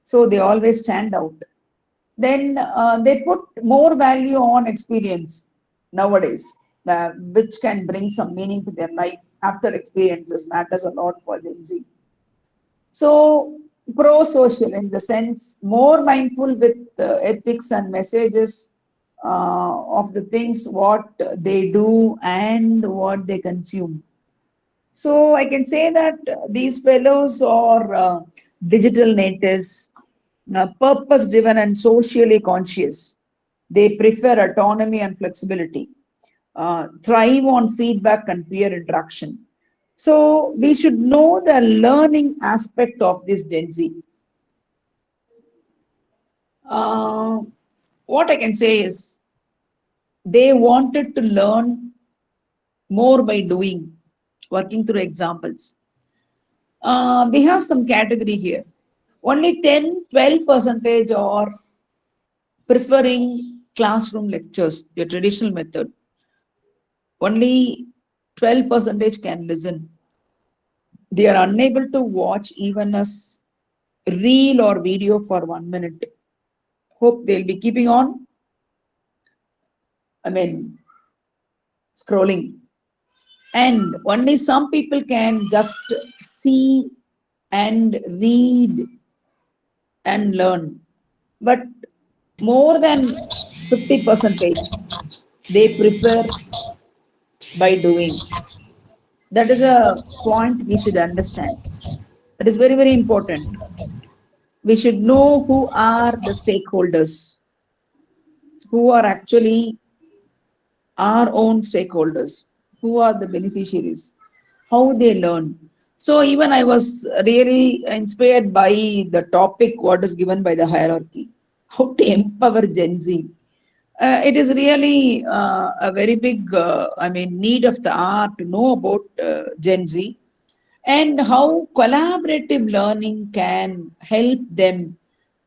So they always stand out. Then they put more value on experience nowadays, which can bring some meaning to their life after experiences matters a lot for Gen Z. So pro-social in the sense more mindful with ethics and messages of the things what they do and what they consume. So I can say that these fellows are digital natives, purpose-driven and socially conscious. They prefer autonomy and flexibility, thrive on feedback and peer interaction. So we should know the learning aspect of this Gen Z. Uh, what I can say is they wanted to learn more by doing, working through examples. We have some category here. Only 10-12% are preferring classroom lectures, the traditional method. Only 12% can listen. They are unable to watch even a reel or video for 1 minute. Hope they'll be keeping on, I mean, scrolling. And only some people can just see and read and learn. But more than 50%, they prefer by doing. That is a point we should understand. That is very, very important. We should know who are the stakeholders, who are actually our own stakeholders, who are the beneficiaries, how they learn. So even I was really inspired by the topic what is given by the hierarchy, how to empower Gen Z. It is really a very big, need of the hour to know about Gen Z and how collaborative learning can help them,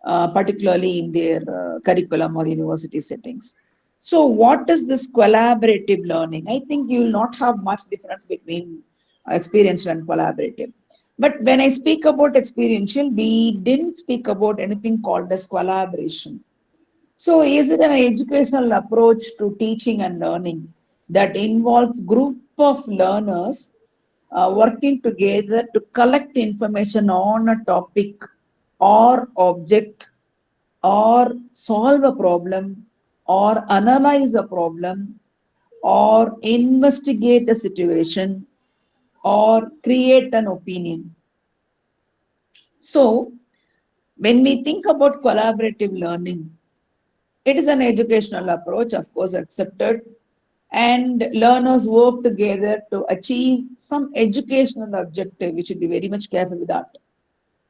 particularly in their curriculum or university settings. So, what is this collaborative learning? I think you will not have much difference between experiential and collaborative. But when I speak about experiential, we didn't speak about anything called as collaboration. So, is it an educational approach to teaching and learning that involves group of learners working together to collect information on a topic or object or solve a problem or analyze a problem or investigate a situation or create an opinion? So, when we think about collaborative learning, it is an educational approach, of course, accepted, and learners work together to achieve some educational objective. We should be very much careful with that.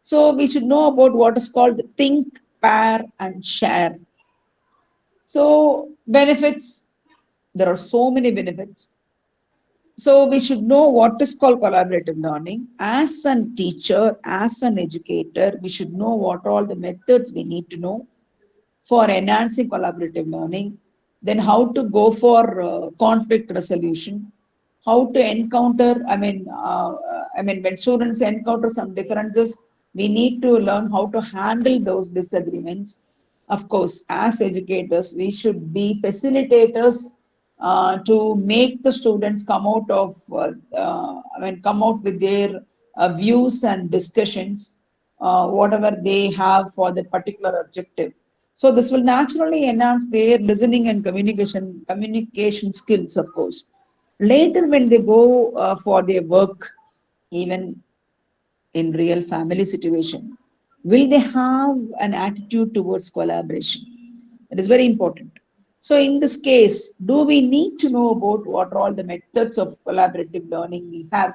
So we should know about what is called think, pair, and share. So benefits, there are so many benefits. So we should know what is called collaborative learning. As a teacher, as an educator, we should know what all the methods we need to know for enhancing collaborative learning, then how to go for conflict resolution, how to encounter, when students encounter some differences, we need to learn how to handle those disagreements. Of course, as educators, we should be facilitators to make the students come out of, come out with their views and discussions, whatever they have for the particular objective. So this will naturally enhance their listening and communication skills, of course. Later, when they go for their work, even in real family situation, will they have an attitude towards collaboration? That is very important. So in this case, do we need to know about what are all the methods of collaborative learning we have?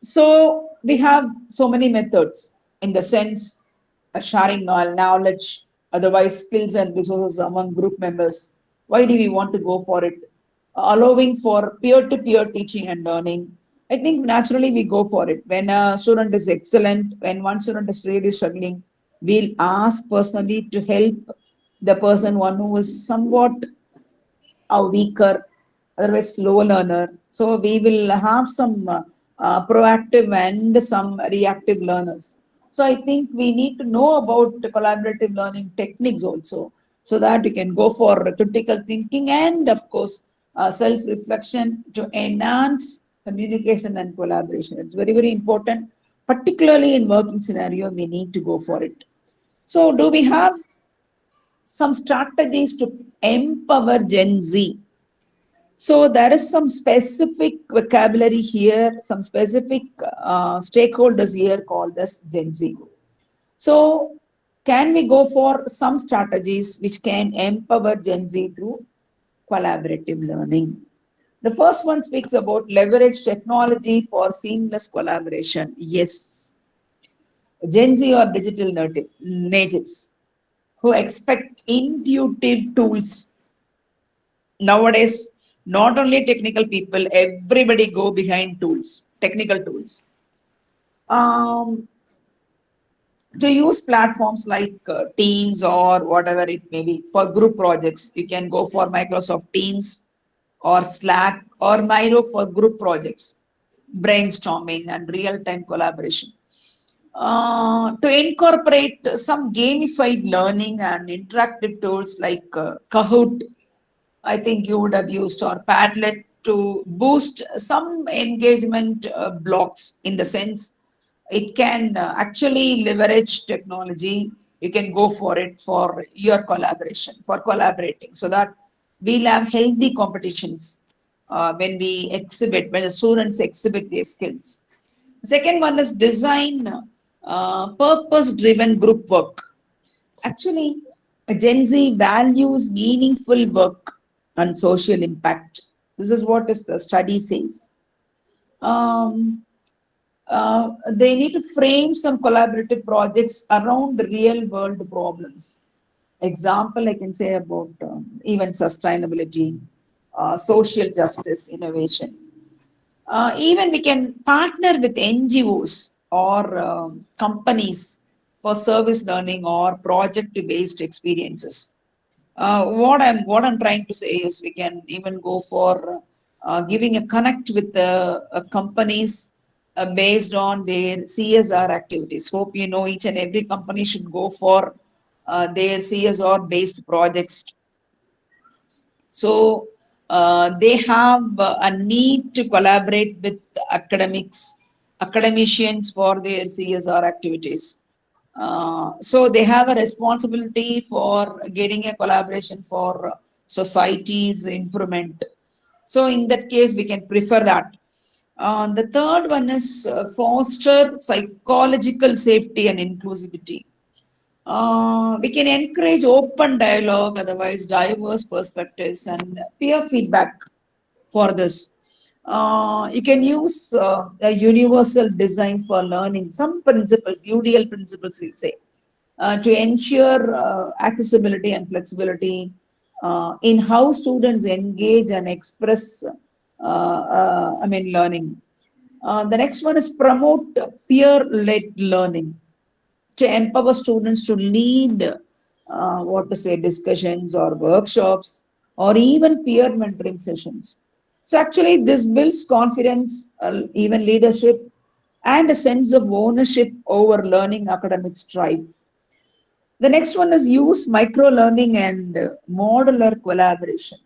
So we have so many methods in the sense sharing knowledge, otherwise skills and resources among group members. Why do we want to go for it? Allowing for peer-to-peer teaching and learning. I think naturally we go for it. When a student is excellent, when one student is really struggling, we'll ask personally to help the person, one who is somewhat a weaker, otherwise slow learner. So we will have some proactive and some reactive learners. So I think we need to know about the collaborative learning techniques also, so that we can go for critical thinking and of course self-reflection to enhance communication and collaboration. It's very, very important, particularly in working scenario, we need to go for it. So do we have some strategies to empower Gen Z? So there is some specific vocabulary here, some specific stakeholders here called as Gen Z. So can we go for some strategies which can empower Gen Z through collaborative learning? The first one speaks about leverage technology for seamless collaboration. Yes, Gen Z or digital natives who expect intuitive tools. Nowadays, not only technical people, everybody go behind tools, technical tools. Um, to use platforms like Teams or whatever it may be for group projects, you can go for Microsoft Teams or Slack or Miro for group projects, brainstorming and real-time collaboration. To incorporate some gamified learning and interactive tools like Kahoot, I think you would have used, or Padlet to boost some engagement blocks, in the sense it can actually leverage technology. You can go for it for your collaboration, for collaborating, so that we'll have healthy competitions when the students exhibit their skills. Second one is design purpose-driven group work. Actually, Gen Z values meaningful work and social impact. This is what is the study says. Um, they need to frame some collaborative projects around real world problems. Example, I can say about even sustainability, social justice, innovation. Even we can partner with NGOs or companies for service learning or project-based experiences. What I'm trying to say is we can even go for giving a connect with the companies based on their CSR activities. Hope you know each and every company should go for their CSR based projects. So they have a need to collaborate with academicians for their CSR activities. So they have a responsibility for getting a collaboration for society's improvement. So in that case, we can prefer that. The third one is foster psychological safety and inclusivity. We can encourage open dialogue, otherwise diverse perspectives and peer feedback for this. You can use a universal design for learning, some principles, UDL principles, we'll say, to ensure accessibility and flexibility in how students engage and express, learning. The next one is promote peer-led learning to empower students to lead, discussions or workshops or even peer mentoring sessions. So actually this builds confidence, even leadership and a sense of ownership over learning academic strive. The next one is use micro learning and modular collaboration.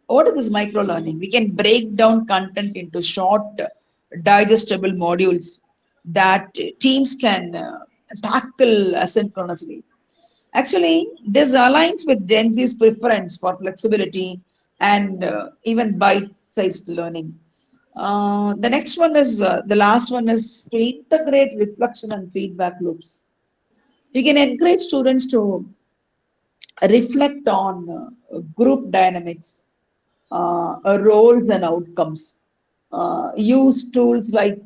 What is this micro learning? We can break down content into short, digestible modules that teams can tackle asynchronously. Actually, this aligns with Gen Z's preference for flexibility and even bite-sized learning. The next one is, the last one is to integrate reflection and feedback loops. You can encourage students to reflect on group dynamics, roles and outcomes. Use tools like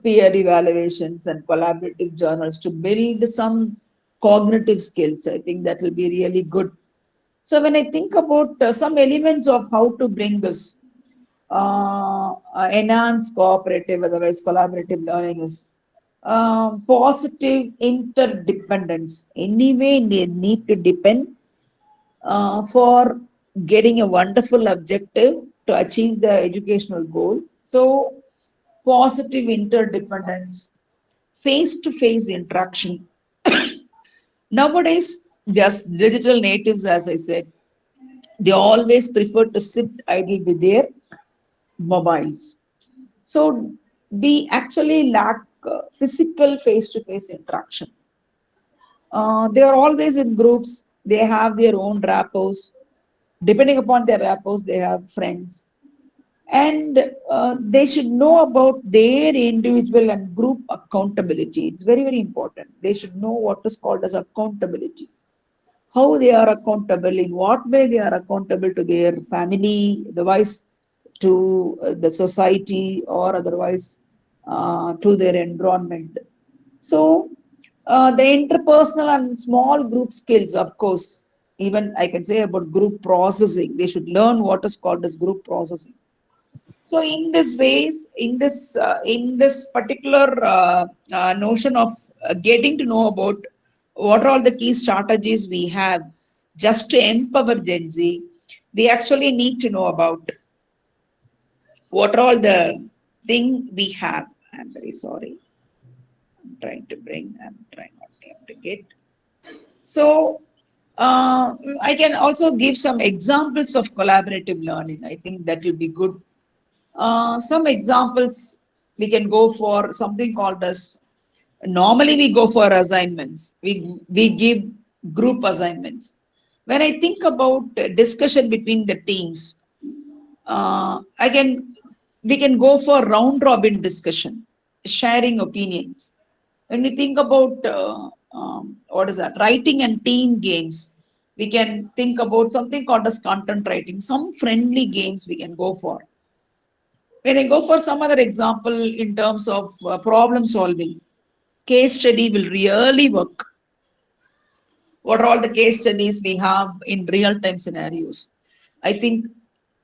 peer evaluations and collaborative journals to build some cognitive skills. I think that will be really good. So when I think about some elements of how to bring this enhanced cooperative, otherwise collaborative learning is positive interdependence. Anyway, they need to depend for getting a wonderful objective to achieve the educational goal. So, positive interdependence, face-to-face interaction. Nowadays, just digital natives, as I said, they always prefer to sit idle with their mobiles. So, we actually lack physical face-to-face interaction. They are always in groups. They have their own rappos. Depending upon their rappos, they have friends. And they should know about their individual and group accountability. It's very, very important. They should know what is called as accountability. how they are accountable, in what way they are accountable to their family, otherwise to the society, or otherwise to their environment. So the interpersonal and small group skills, of course, even I can say about group processing, they should learn what is called as group processing. So in this ways, in this particular notion of getting to know about what are all the key strategies we have just to empower Gen Z, we actually need to know about what are all the thing we have. I'm very sorry. I'm trying not to get. So I can also give some examples of collaborative learning. I think that will be good. Some examples we can go for something called as, normally we go for assignments. We give group assignments. When I think about discussion between the teams, I can we can go for round robin discussion, sharing opinions. When we think about what is that, writing and team games, we can think about something called as content writing. Some friendly games we can go for. When I go for some other example in terms of problem solving, case study will really work. What are all the case studies we have in real time scenarios? I think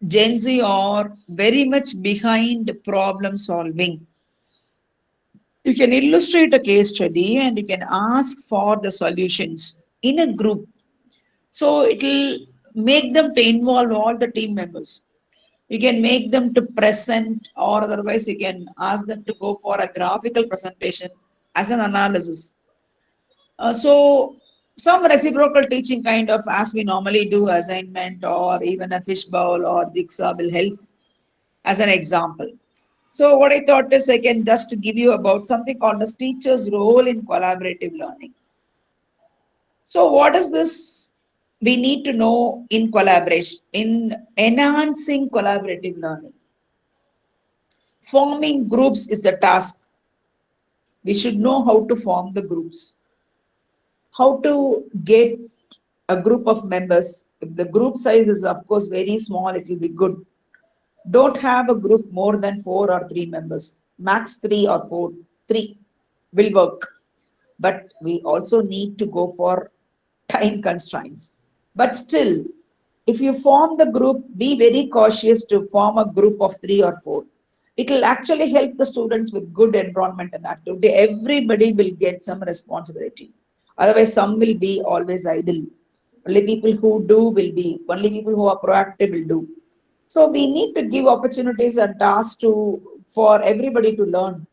Gen Z are very much behind problem solving. You can illustrate a case study and you can ask for the solutions in a group. So it will make them to involve all the team members. You can make them to present, or otherwise you can ask them to go for a graphical presentation as an analysis. So some reciprocal teaching kind of, as we normally do, assignment or even a fishbowl or jigsaw will help as an example. So what I thought is I can just give you about something called as teacher's role in collaborative learning. So what is this we need to know in collaboration, in enhancing collaborative learning? Forming groups is the task. We should know how to form the groups, how to get a group of members. If the group size is, of course, very small, it will be good. Don't have a group more than 4 or 3 members. Max 3 or 4. 3 will work. But we also need to go for time constraints. But still, if you form the group, be very cautious to form a group of 3 or 4. It will actually help the students with good environment and activity. Everybody will get some responsibility. Otherwise, some will be always idle. Only people who do will be, only people who are proactive will do. So we need to give opportunities and tasks for everybody to learn.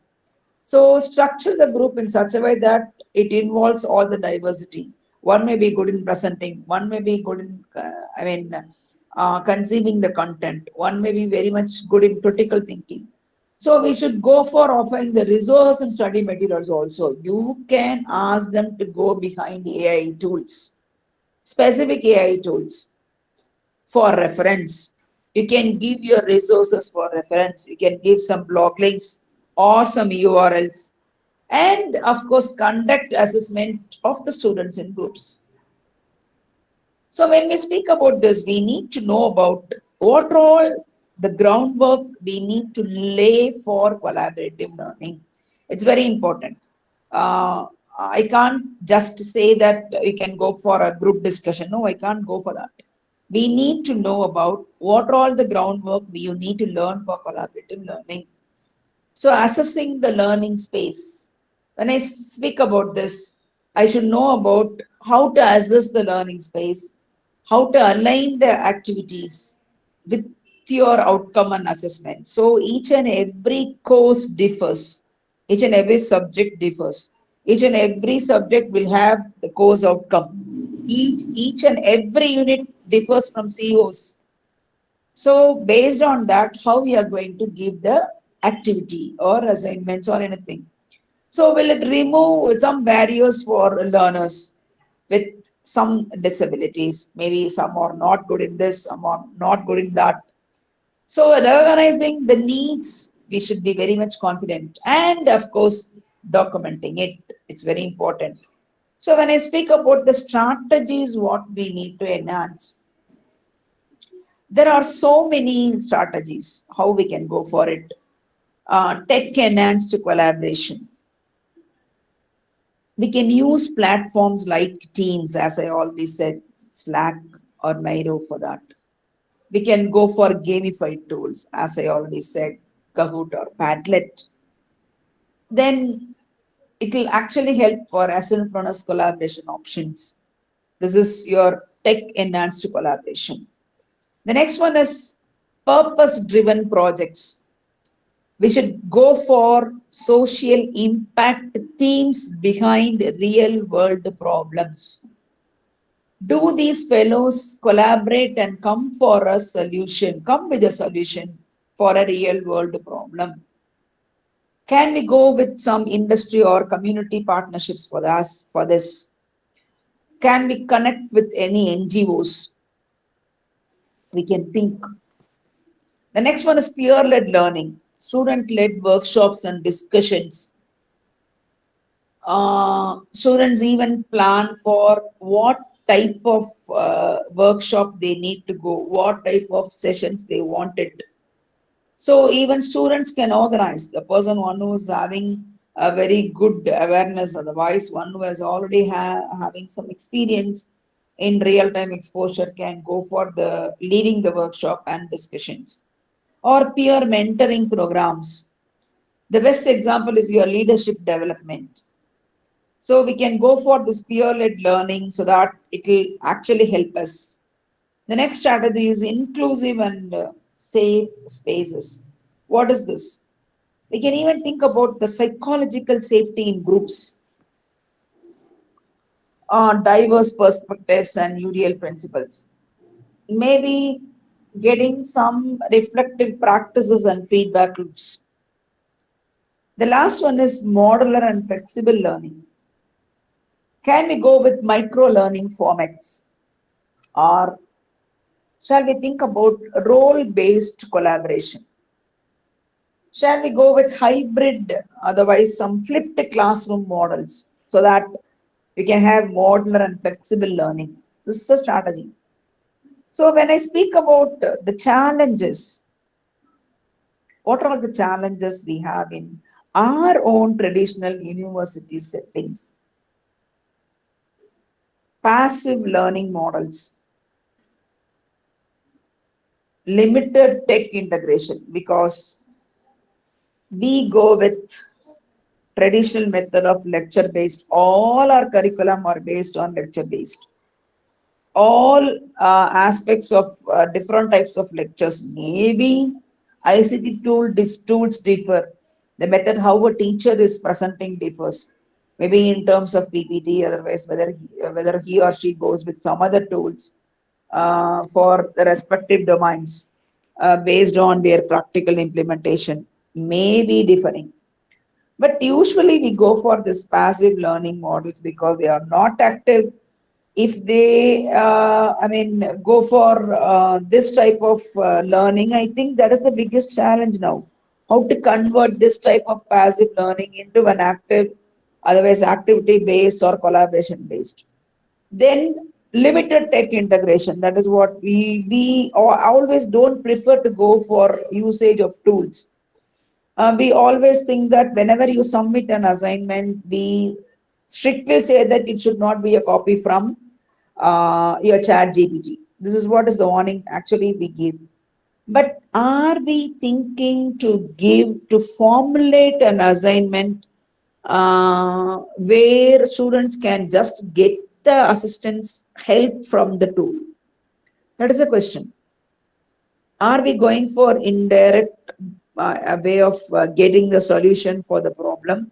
So structure the group in such a way that it involves all the diversity. One may be good in presenting, one may be good in, conceiving the content, one may be very much good in critical thinking. So we should go for offering the resources and study materials also. You can ask them to go behind AI tools, specific AI tools for reference. You can give your resources for reference. You can give some blog links or some URLs. And of course, conduct assessment of the students in groups. So when we speak about this, we need to know about what all the groundwork we need to lay for collaborative learning. It's very important. I can't just say that we can go for a group discussion. No, I can't go for that. We need to know about what all the groundwork you need to learn for collaborative learning. So assessing the learning space. When I speak about this, I should know about how to assess the learning space, how to align the activities with your outcome and assessment. So each and every course differs. Each and every subject differs. Each and every subject will have the course outcome. Each and every unit differs from COs. So based on that, how we are going to give the activity or assignments or anything. So will it remove some barriers for learners with some disabilities? Maybe some are not good in this, some are not good in that. So recognizing the needs, we should be very much confident. And of course, documenting it. It's very important. So when I speak about the strategies, what we need to enhance, there are so many strategies how we can go for it. Tech enhanced collaboration. We can use platforms like Teams, as I always said, Slack or Miro for that. We can go for gamified tools, as I already said, Kahoot or Padlet. Then it will actually help for asynchronous collaboration options. This is your tech enhanced collaboration. The next one is purpose driven projects. We should go for social impact themes behind real world problems. Do these fellows collaborate and come for a solution, come with a solution for a real world problem? Can we go with some industry or community partnerships for us for this? Can we connect with any NGOs? We can think. The next one is peer-led learning, student-led workshops and discussions. Students even plan for what type of workshop they need to go, what type of sessions they wanted. So even students can organize. The person one who is having a very good awareness, otherwise one who is already having some experience in real-time exposure can go for the leading the workshop and discussions. Or peer mentoring programs. The best example is your leadership development. So we can go for this peer-led learning so that it will actually help us. The next strategy is inclusive and safe spaces. What is this? We can even think about the psychological safety in groups, diverse perspectives and UDL principles. Maybe getting some reflective practices and feedback loops. The last one is modular and flexible learning. Can we go with micro learning formats? Or shall we think about role-based collaboration? Shall we go with hybrid, otherwise some flipped classroom models so that we can have modular and flexible learning? This is a strategy. So when I speak about the challenges, what are the challenges we have in our own traditional university settings? Passive learning models, limited tech integration, because we go with traditional method of lecture based. All our curriculum are based on lecture based. All aspects of different types of lectures. Maybe ICT tools differ. The method how a teacher is presenting differs. Maybe in terms of PPT, otherwise whether he or she goes with some other tools for the respective domains based on their practical implementation may be differing. But usually we go for this passive learning models because they are not active. If they, go for this type of learning, I think that is the biggest challenge now. How to convert this type of passive learning into an active, otherwise activity based or collaboration based. Then limited tech integration. That is what we always don't prefer to go for usage of tools. We always think that whenever you submit an assignment, we strictly say that it should not be a copy from your chat GPT. This is what is the warning actually we give. But are we thinking to formulate an assignment where students can just get the assistance help from the tool? That is a question. Are we going for indirect a way of getting the solution for the problem?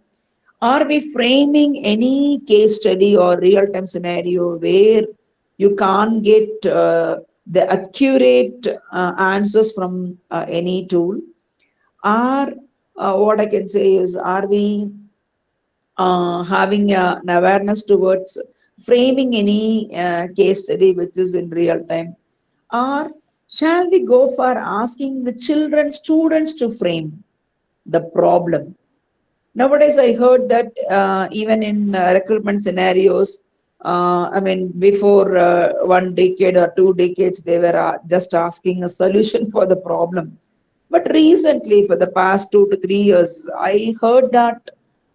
Are we framing any case study or real-time scenario where you can't get the accurate answers from any tool? Or what I can say is, are we having an awareness towards framing any case study which is in real time? Or shall we go for asking the students to frame the problem? Nowadays, I heard that even in recruitment scenarios, I mean, before 1 decade or 2 decades, they were just asking a solution for the problem. But recently, for the past 2 to 3 years, I heard that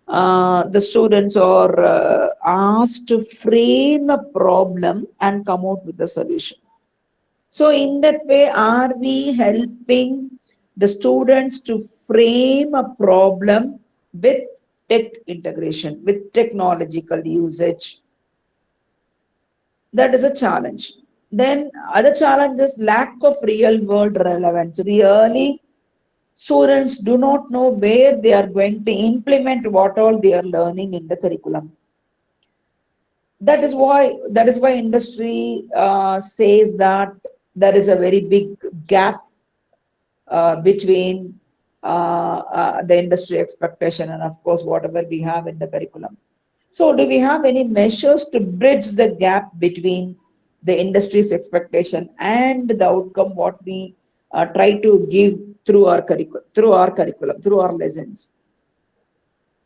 the students are asked to frame a problem and come out with a solution. So, in that way, are we helping the students to frame a problem with tech integration, with technological usage? That is a challenge. Then, other challenge is lack of real world relevance. Really, students do not know where they are going to implement what all they are learning in the curriculum. That is why industry says that there is a very big gap between the industry expectation and of course whatever we have in the curriculum. So do we have any measures to bridge the gap between the industry's expectation and the outcome what we try to give through our curriculum, through our lessons?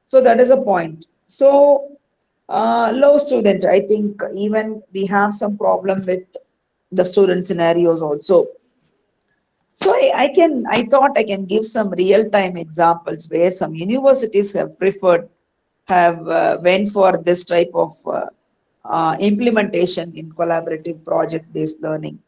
So that is a point. So low student, I think even we have some problem with the student scenarios also. So I thought I can give some real-time examples where some universities have went for this type of implementation in collaborative project-based learning.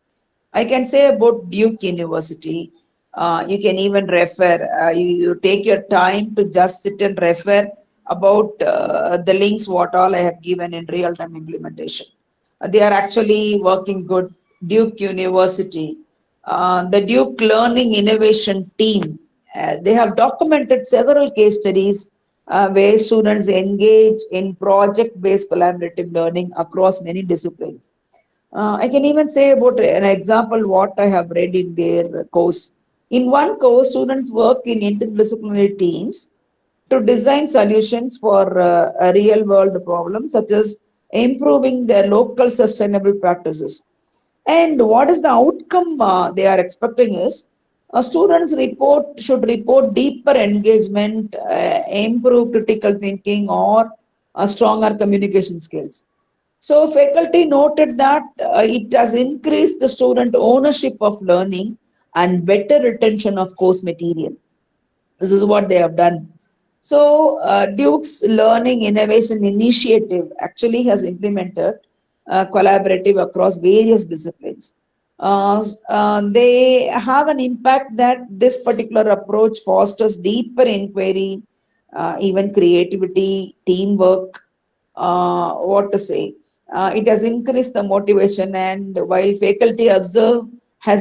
I can say about Duke University. You can even refer. You take your time to just sit and refer about the links what all I have given in real-time implementation. They are actually working good. Duke University, the Duke Learning Innovation Team, they have documented several case studies where students engage in project-based collaborative learning across many disciplines. I can even say about an example what I have read in their course. In one course, students work in interdisciplinary teams to design solutions for a real world problems such as improving their local sustainable practices. And what is the outcome they are expecting is students should report deeper engagement, improve critical thinking, or stronger communication skills. So faculty noted that it has increased the student ownership of learning and better retention of course material. This is what they have done. So Duke's Learning Innovation Initiative actually has implemented collaborative across various disciplines. They have an impact that this particular approach fosters deeper inquiry, even creativity, teamwork, what to say. It has increased the motivation, and while faculty has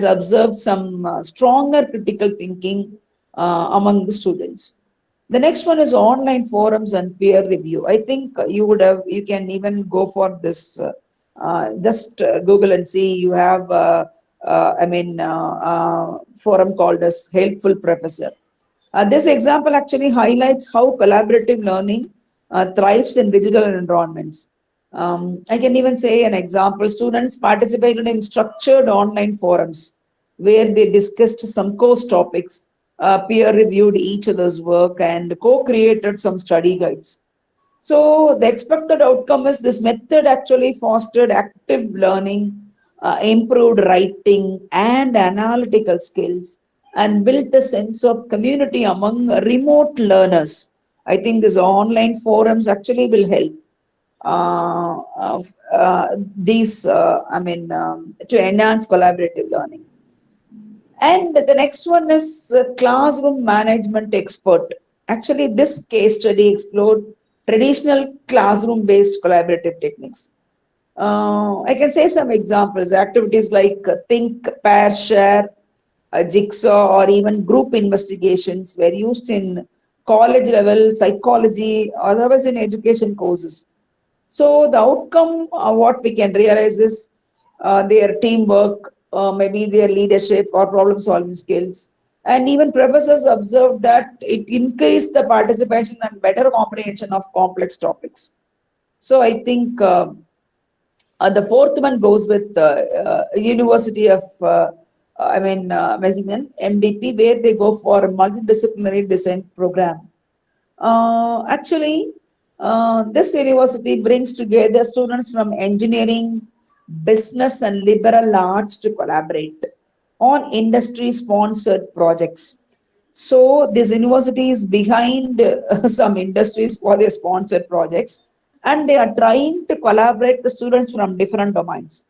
observed some stronger critical thinking among the students. The next one is online forums and peer review. I think you can even go for this. Just Google and see. You have, forum called as Helpful Professor. This example actually highlights how collaborative learning thrives in digital environments. I can even say an example. Students participated in structured online forums where they discussed some course topics, peer-reviewed each other's work, and co-created some study guides. So the expected outcome is this method actually fostered active learning, improved writing and analytical skills, and built a sense of community among remote learners. I think these online forums actually will help to enhance collaborative learning. And the next one is classroom management expert. Actually, this case study explored traditional classroom-based collaborative techniques. I can say some examples. Activities like think, pair, share, jigsaw, or even group investigations were used in college level psychology, otherwise in education courses. So the outcome, what we can realize is their teamwork, maybe their leadership or problem solving skills. And even professors observed that it increased the participation and better comprehension of complex topics. So I think the fourth one goes with University of Michigan, MDP, where they go for a multidisciplinary design program. Actually, this university brings together students from engineering, business, and liberal arts to collaborate on industry sponsored projects. So, this university is behind some industries for their sponsored projects, and they are trying to collaborate the students from different domains.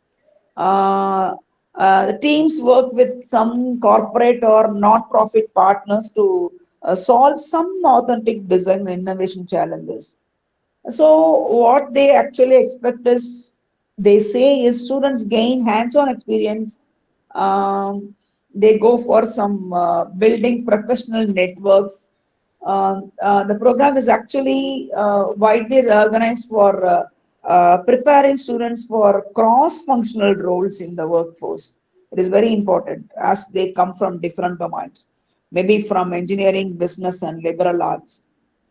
Uh, the teams work with some corporate or not-profit partners to solve some authentic design and innovation challenges. So what they actually expect is, they say is students gain hands-on experience. Um, they go for some building professional networks. The program is actually widely organized for preparing students for cross-functional roles in the workforce. It is very important as they come from different domains, maybe from engineering, business, and liberal arts.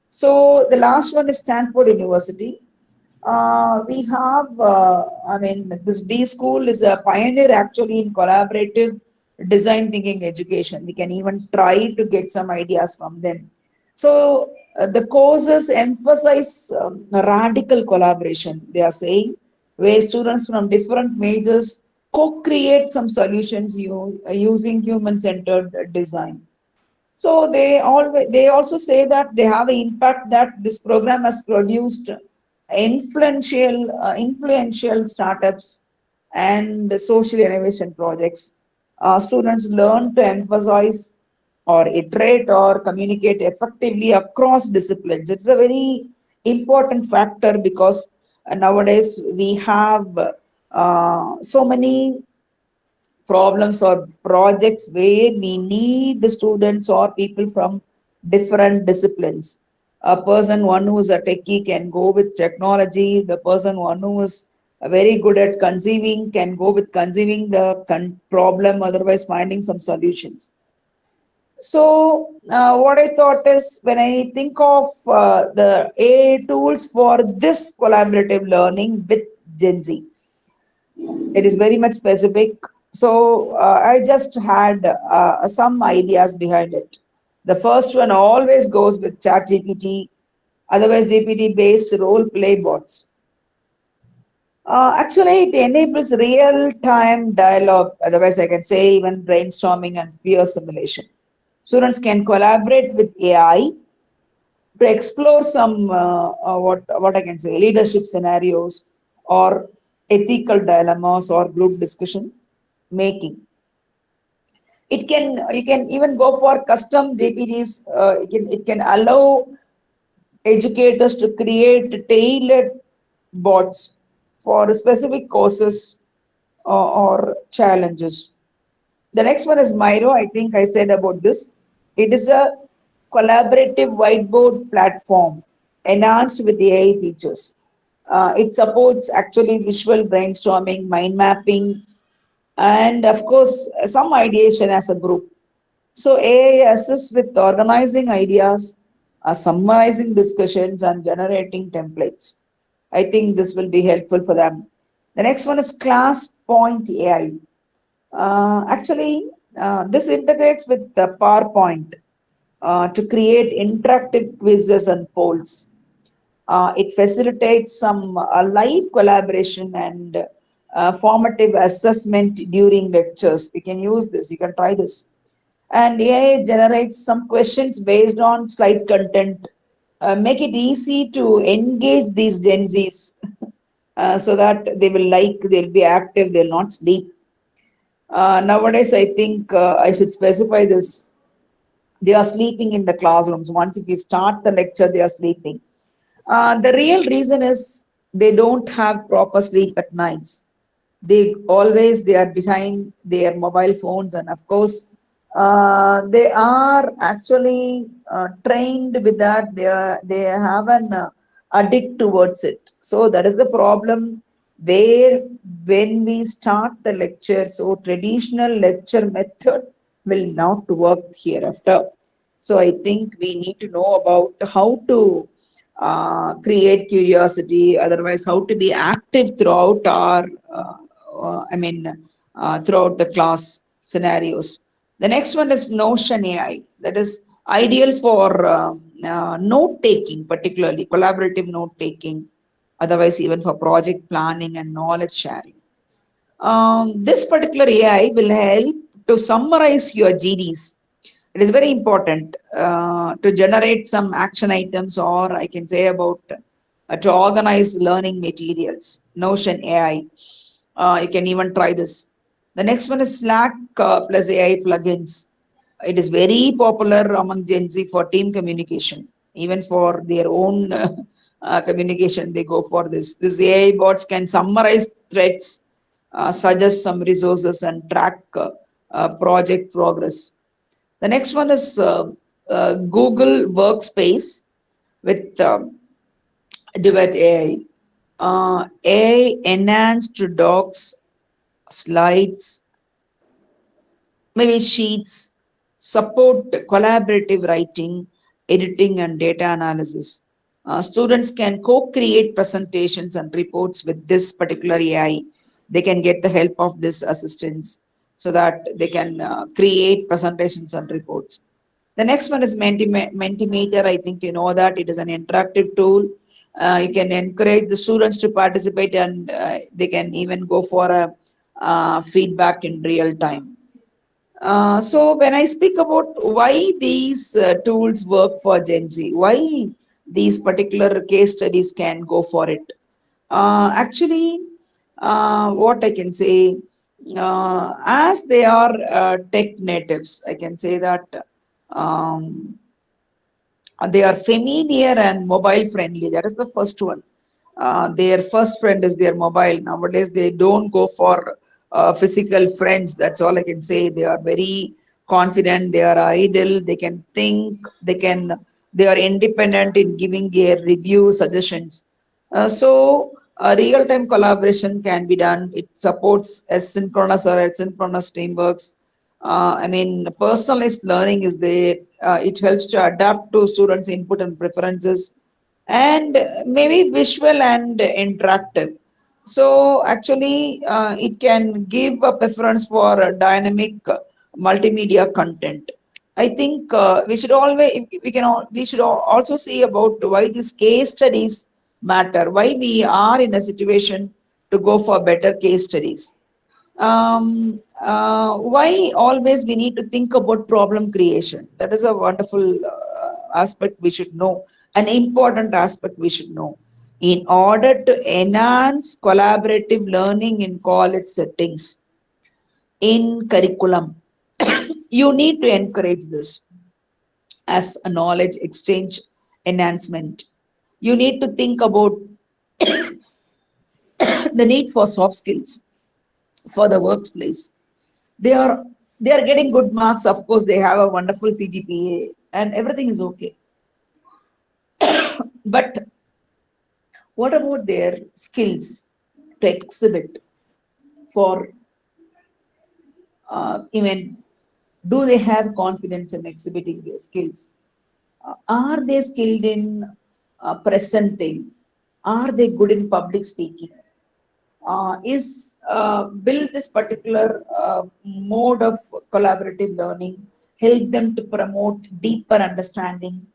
So the last one is Stanford University. We have, I mean, this D School is a pioneer actually in collaborative design thinking education. We can even try to get some ideas from them. So the courses emphasize radical collaboration, they are saying, where students from different majors co-create some solutions using human-centered design. So they also say that they have an impact, that this program has produced influential startups and social innovation projects. Students learn to emphasize or iterate or communicate effectively across disciplines. It's a very important factor because nowadays we have so many problems or projects where we need the students or people from different disciplines. A person, one who is a techie, can go with technology. The person, one who is very good at conceiving, can go with conceiving the problem, otherwise finding some solutions. So, what I thought is, when I think of the AI tools for this collaborative learning with Gen Z, it is very much specific. So I just had some ideas behind it. The first one always goes with chat GPT, otherwise GPT based role play bots. Actually, it enables real time dialogue, otherwise I can say even brainstorming and peer simulation. Students can collaborate with AI to explore some what I can say, leadership scenarios or ethical dilemmas or group discussion making. It can, you can even go for custom JPGs. It can allow educators to create tailored bots for specific courses or challenges. The next one is Miro. I think I said about this. It is a collaborative whiteboard platform enhanced with AI features. It supports actually visual brainstorming, mind mapping, and of course, some ideation as a group. So AI assists with organizing ideas, summarizing discussions, and generating templates. I think this will be helpful for them. The next one is Class Point AI. Actually, this integrates with the PowerPoint to create interactive quizzes and polls. It facilitates some live collaboration and formative assessment during lectures. You can use this, you can try this. And AI generates some questions based on slide content. Make it easy to engage these Gen Zs so that they will like, they'll be active, they'll not sleep. Nowadays, I think I should specify this. They are sleeping in the classrooms. Once if you start the lecture, they are sleeping. The real reason is they don't have proper sleep at nights. They are behind their mobile phones, and of course, they are actually trained with that. They have an addict towards it. So that is the problem. Where when we start the lecture, so traditional lecture method will not work hereafter. So I think we need to know about how to create curiosity, otherwise how to be active throughout our, throughout the class scenarios. The next one is Notion AI, that is ideal for note taking, particularly collaborative note taking, otherwise, even for project planning and knowledge sharing. This particular AI will help to summarize your GDs. It is very important to generate some action items, or I can say about to organize learning materials. Notion AI. You can even try this. The next one is Slack plus AI plugins. It is very popular among Gen Z for team communication, even for their own communication. They go for this. This AI bots can summarize threads, suggest some resources, and track project progress. The next one is Google Workspace with Duet AI. AI enhanced docs, slides, maybe sheets, support collaborative writing, editing, and data analysis. Students can co-create presentations and reports with this particular AI. They can get the help of this assistance so that they can create presentations and reports. The next one is Mentimeter. I think you know that it is an interactive tool. You can encourage the students to participate, and they can even go for a feedback in real time. So when I speak about why these tools work for Gen Z, why these particular case studies can go for it. Actually, what I can say, as they are tech natives, I can say that um, they are familiar and mobile friendly. That is the first one. Their first friend is their mobile. Nowadays, they don't go for physical friends. That's all I can say. They are very confident. They are idle. They can think. They are independent in giving their review suggestions. So real-time collaboration can be done. It supports asynchronous or asynchronous teamworks. I mean, personalized learning is there. It helps to adapt to students' input and preferences, and maybe visual and interactive. So actually, it can give a preference for dynamic multimedia content. I think we should always we can all, we should also see about why these case studies matter. Why we are in a situation to go for better case studies. Why always we need to think about problem creation? That is a wonderful aspect we should know, an important aspect we should know. In order to enhance collaborative learning in college settings, in curriculum, you need to encourage this as a knowledge exchange enhancement. You need to think about the need for soft skills for the workplace. They are they are getting good marks. Of course, they have a wonderful CGPA and everything is okay. But what about their skills to exhibit for even do they have confidence in exhibiting their skills? Are they skilled in presenting? Are they good in public speaking? Will this particular mode of collaborative learning help them to promote deeper understanding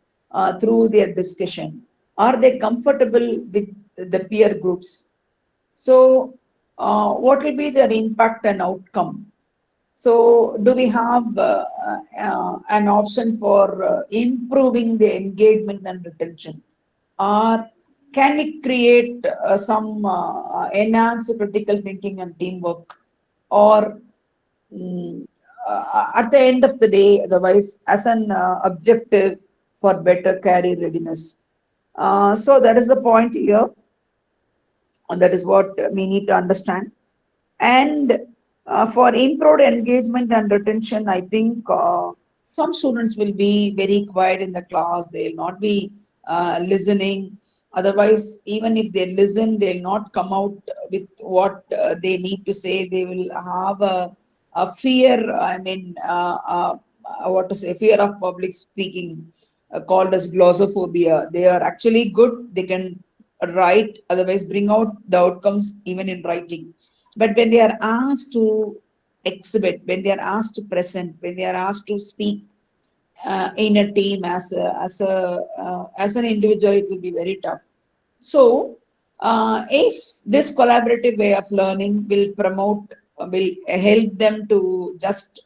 through their discussion? Are they comfortable with the peer groups? So, what will be their impact and outcome? So, do we have an option for improving the engagement and retention? Or can we create some enhanced critical thinking and teamwork? Or at the end of the day, otherwise, as an objective for better career readiness? So, that is the point here. And that is what we need to understand. And for improved engagement and retention, I think some students will be very quiet in the class. They'll not be listening. Otherwise, even if they listen, they'll not come out with what they need to say. They will have a fear, what to say, fear of public speaking, called as glossophobia. They are actually good. They can write, otherwise bring out the outcomes even in writing. But when they are asked to exhibit, when they are asked to present, when they are asked to speak, in a team as an individual, it will be very tough. So, if this collaborative way of learning will promote, will help them to just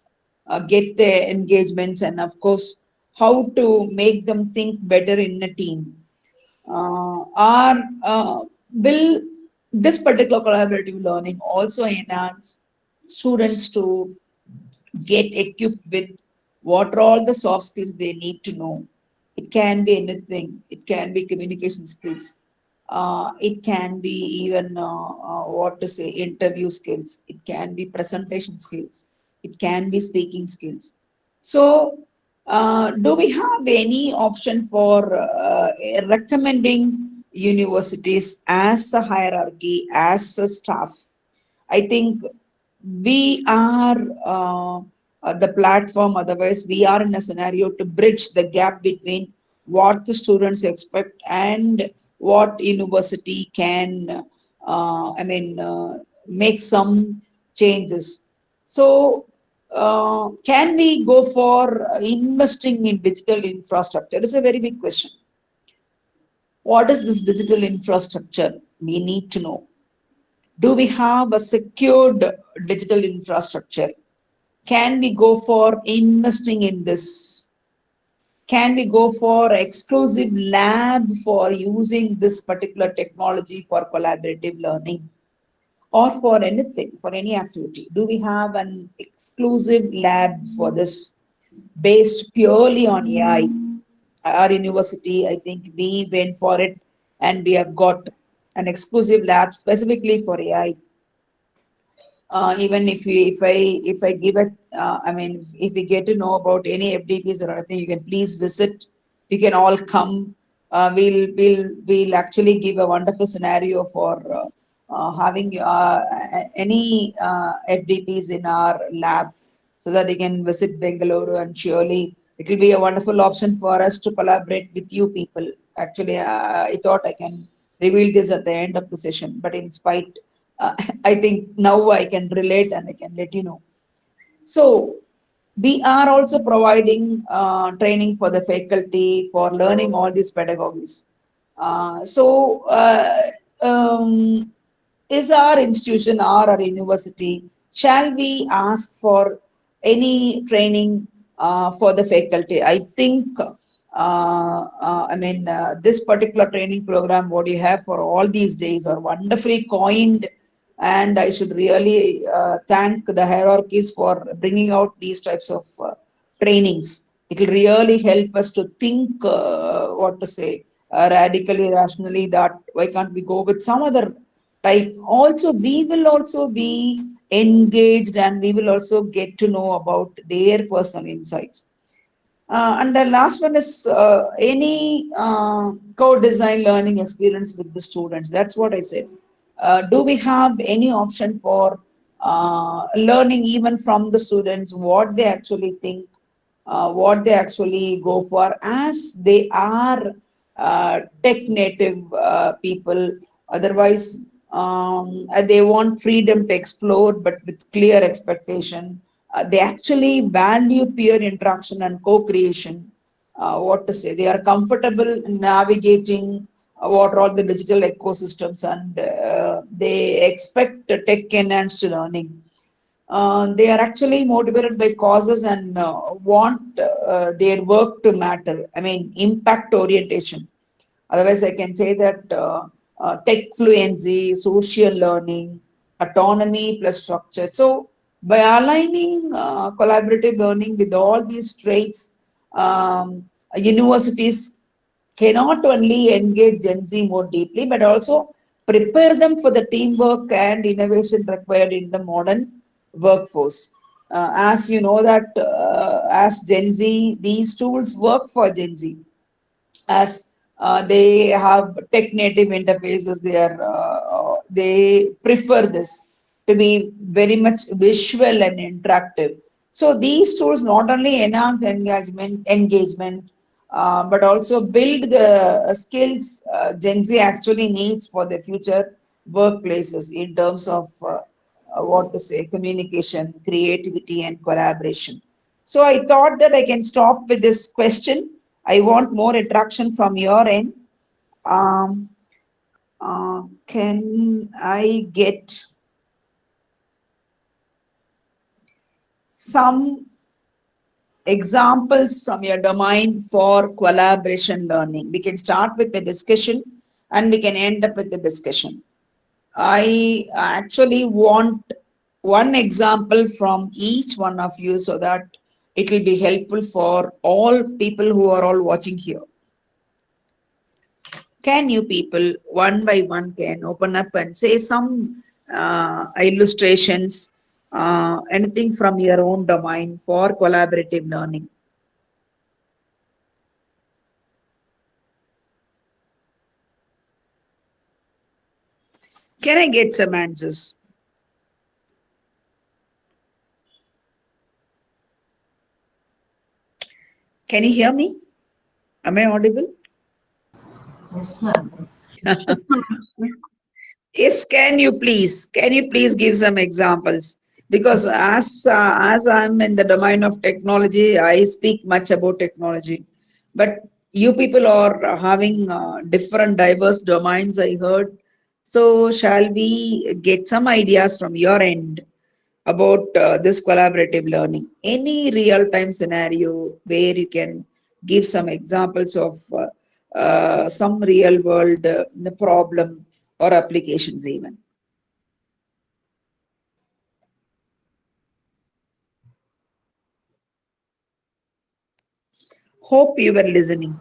get their engagements, and of course, how to make them think better in a team. Or will this particular collaborative learning also enhance students to get equipped with what are all the soft skills they need to know? It can be anything. It can be communication skills. It can be even what to say, interview skills. It can be presentation skills. It can be speaking skills. So, do we have any option for recommending universities as a hierarchy, as a staff? I think we are the platform, otherwise, we are in a scenario to bridge the gap between what the students expect and what university can, make some changes. So, can we go for investing in digital infrastructure? It's a very big question. What is this digital infrastructure? We need to know. Do we have a secured digital infrastructure? Can we go for investing in this? Can we go for exclusive lab for using this particular technology for collaborative learning or for anything, for any activity? Do we have an exclusive lab for this based purely on AI? Our university, I think we went for it and we have got an exclusive lab specifically for AI. Even if I give it, if we get to know about any FDPs or anything, you can please visit. We can all come. We'll actually give a wonderful scenario for having any FDPs in our lab, so that you can visit Bengaluru, and surely it will be a wonderful option for us to collaborate with you people. Actually, I thought I can reveal this at the end of the session, but in spite, I think now I can relate and I can let you know. So, we are also providing training for the faculty for learning all these pedagogies. So, is our institution or our university, shall we ask for any training for the faculty? I think, this particular training program, what you have for all these days, are wonderfully coined, and I should really thank the hierarchies for bringing out these types of trainings. It will really help us to think, what to say, radically, rationally, that why can't we go with some other type. Also, we will also be engaged and we will also get to know about their personal insights. And the last one is any co-design learning experience with the students. That's what I said. Do we have any option for learning even from the students what they actually think, what they actually go for, as they are tech native people. Otherwise, they want freedom to explore, but with clear expectation. They actually value peer interaction and co-creation. What to say? They are comfortable navigating what are all the digital ecosystems, and they expect tech-enhanced learning. They are actually motivated by causes and want their work to matter. Impact orientation. Otherwise, I can say that tech fluency, social learning, autonomy plus structure. So, by aligning collaborative learning with all these traits, universities cannot only engage Gen Z more deeply, but also prepare them for the teamwork and innovation required in the modern workforce. As you know that as Gen Z, these tools work for Gen Z, as they have tech native interfaces. They prefer this to be very much visual and interactive. So these tools not only enhance engagement, but also build the skills Gen Z actually needs for their future workplaces in terms of what to say, communication, creativity, and collaboration. So I thought that I can stop with this question. I want more interaction from your end. Um, can I get some examples from your domain for collaboration learning? We can start with the discussion and we can end up with the discussion. I actually want one example from each one of you so that it will be helpful for all people who are all watching here. Can you people one by one can open up and say some illustrations, anything from your own domain for collaborative learning? Can I get some answers? Can you hear me? Am I audible? Yes, ma'am. Yes. Yes, ma'am. Yes, can you please give some examples? Because Yes. as I'm in the domain of technology, I speak much about technology. But you people are having different diverse domains, I heard. So shall we get some ideas from your end about this collaborative learning? Any real-time scenario where you can give some examples of some real-world problem or applications even. Hope you were listening.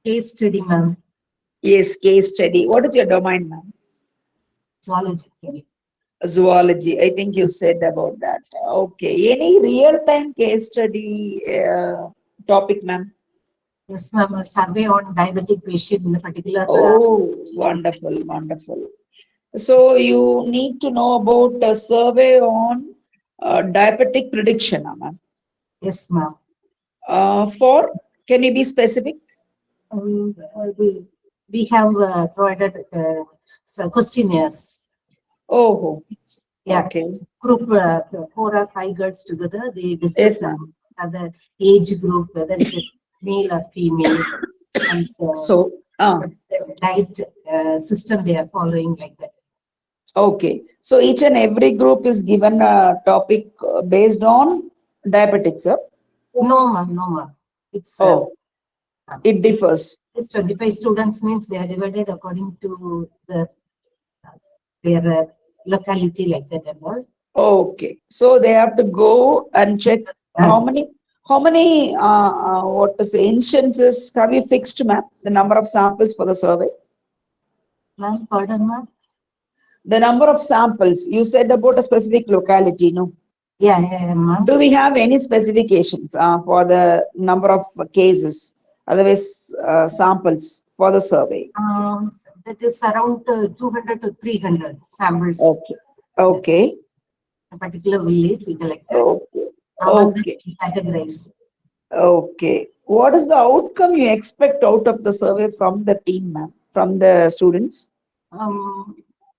Case study, ma'am. Yes, case study. What is your domain, ma'am? Zoology. Zoology. I think you said about that. Okay. Any real-time case study topic, ma'am? Yes, ma'am. A survey on diabetic patient in a particular. Oh, wonderful, wonderful. So you need to know about a survey on diabetic prediction, ma'am. Yes, ma'am. For, can you be specific? We have provided some questionnaires. Oh, Yeah, okay. group 4 or 5 girls together. They Yes, discuss ma'am. the age group, whether it is male or female, and So, the diet system they are following like that. okay. So each and every group is given a topic based on diabetics, sir. No, ma'am, no, ma'am. It's Oh, it differs. it's 25 students means they are divided according to their locality like that and all. Okay. So they have to go and check how many what to say instances have you fixed, ma'am? The number of samples for the survey? Ma'am, pardon, ma'am? The number of samples you said about a specific locality, no? Yeah, ma'am. Do we have any specifications for the number of cases, otherwise samples for the survey? That is around 200 to 300 samples. Okay. Okay. A particular village we collected. Okay. Among them Okay. we categorize. Okay. What is the outcome you expect out of the survey from the team, ma'am, from the students?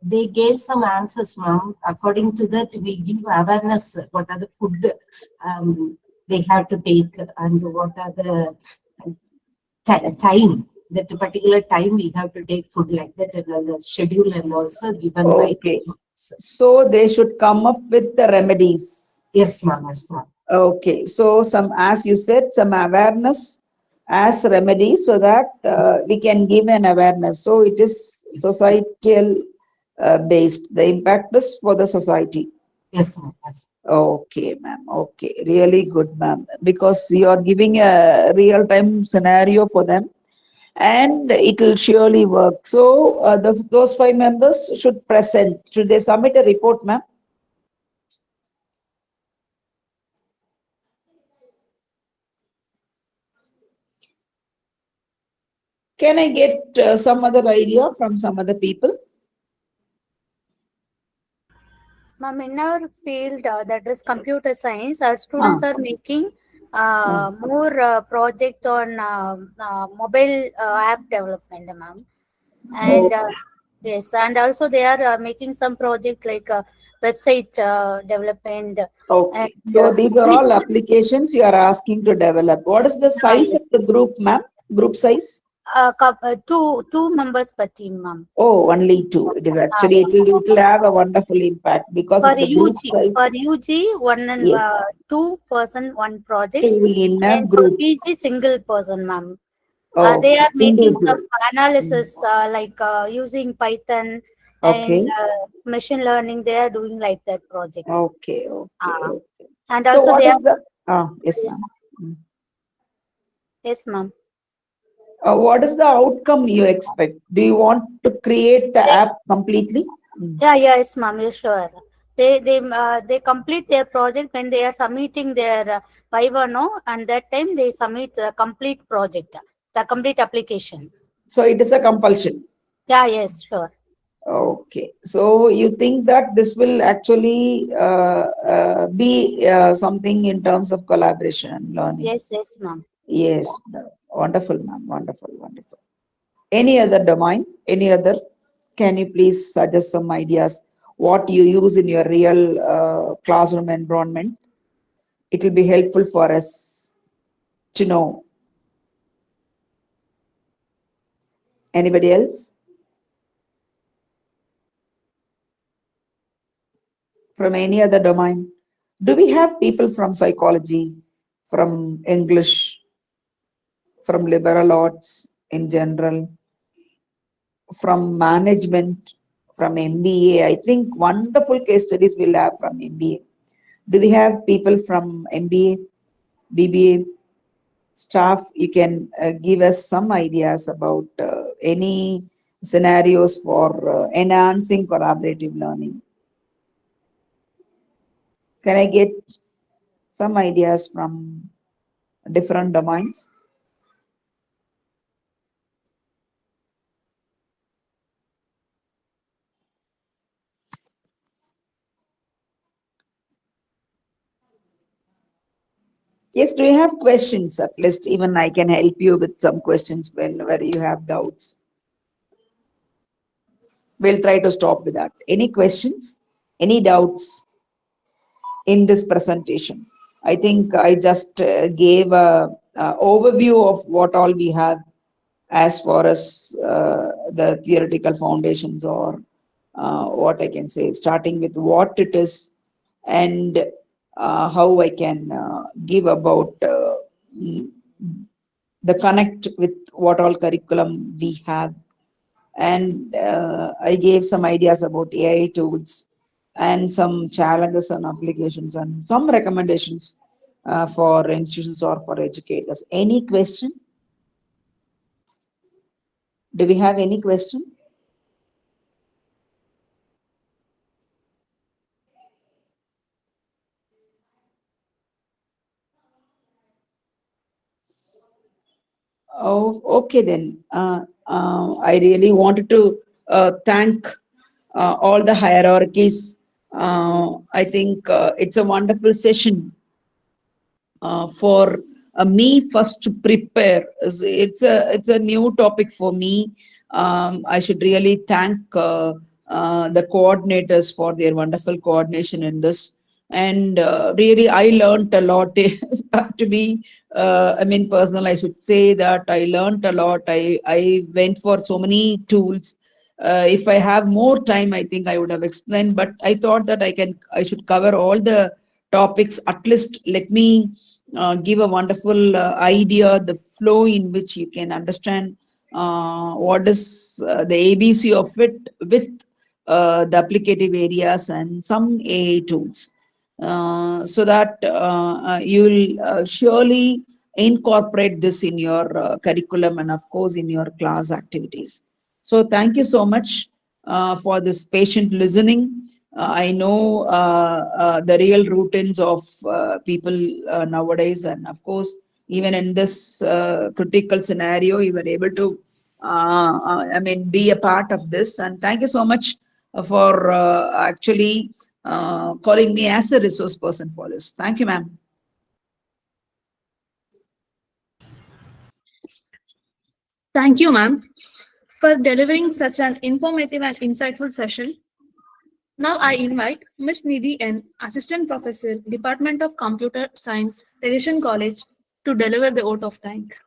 They gave some answers, ma'am. According to that, we give awareness. What are the food they have to take, and what are the time, that particular time we have to take food like that, and the schedule, and also given by. Okay. So they should come up with the remedies. Yes, ma'am. Yes, ma'am. Okay. So some, as you said, some awareness as remedy so that we can give an awareness. So it is societal based. The impact is for the society. Yes, ma'am. Yes. Okay, ma'am. Okay. Really good, ma'am. Because you are giving a real-time scenario for them and it will surely work. So those 5 members should present. Should they submit a report, ma'am? Can I get some other idea from some other people? Ma'am, in our field, that is computer science, our students are making more project on mobile app development, ma'am. And Yes, and also they are making some projects like website development and Okay. So these are all applications you are asking to develop. What is the size yes, of the group, ma'am? Group size? two members per team, ma'am. Oh, only two. It is actually, Yeah. it will have a wonderful impact because For of the group UG, size. for UG, one and Yes. two person one project, Two in a and for group. PG single person, ma'am. They Okay. are making some Individual. Mm. analysis like using Python and Okay. machine learning. They are doing like that projects. Okay. Okay. Uh, Okay. and So also what they is are the, yes, yes, ma'am. Mm. yes, ma'am. What is the outcome you expect? Do you want to create the They, app completely? Mm. yeah, yes, ma'am. Yes, sure. They complete their project when they are submitting their Viva, no, and that time they submit the complete project, the complete application. So it is a compulsion. Yeah, yes, sure. Okay. So you think that this will actually be something in terms of collaboration and learning? Yes, yes, ma'am. Yes. Wonderful, ma'am. Wonderful, wonderful. Any other domain? Any other? Can you please suggest some ideas? What you use in your real classroom environment? It will be helpful for us to know. Anybody else? From any other domain? Do we have people from psychology, from English, from liberal arts in general, from management, from MBA? I think wonderful case studies we'll have from MBA. Do we have people from MBA, BBA staff? You can give us some ideas about any scenarios for enhancing collaborative learning. Can I get some ideas from different domains? Yes, do you have questions? At least even I can help you with some questions whenever you have doubts. We'll try to stop with that. Any questions? Any doubts in this presentation? I think I just gave a overview of what all we have as far as the theoretical foundations, or what I can say, starting with what it is and how I can give about mm, the connect with what all curriculum we have. And I gave some ideas about AI tools and some challenges and applications and some recommendations for institutions or for educators. Any question? Do we have any question? Oh, okay then. I really wanted to thank all the hierarchies. I think it's a wonderful session for me first to prepare. It's a new topic for me. I should really thank the coordinators for their wonderful coordination in this. And really, I learned a lot. To be, I mean, personal, I should say that I learned a lot. I went for so many tools. If I have more time, I think I would have explained. But I thought that I should cover all the topics. At least let me give a wonderful idea, the flow in which you can understand what is the ABC of it with the applicative areas and some AI tools. So that you'll surely incorporate this in your curriculum and of course in your class activities. So thank you so much for this patient listening. I know the real routines of people nowadays, and of course, even in this critical scenario, you were able to, I mean, be a part of this. And thank you so much for actually calling me as a resource person for this. Thank you, ma'am. Thank you, ma'am. for delivering such an informative and insightful session. Now I invite Ms. Nidhi N, Assistant Professor, Department of Computer Science, Tertiary College, to deliver the vote of thanks.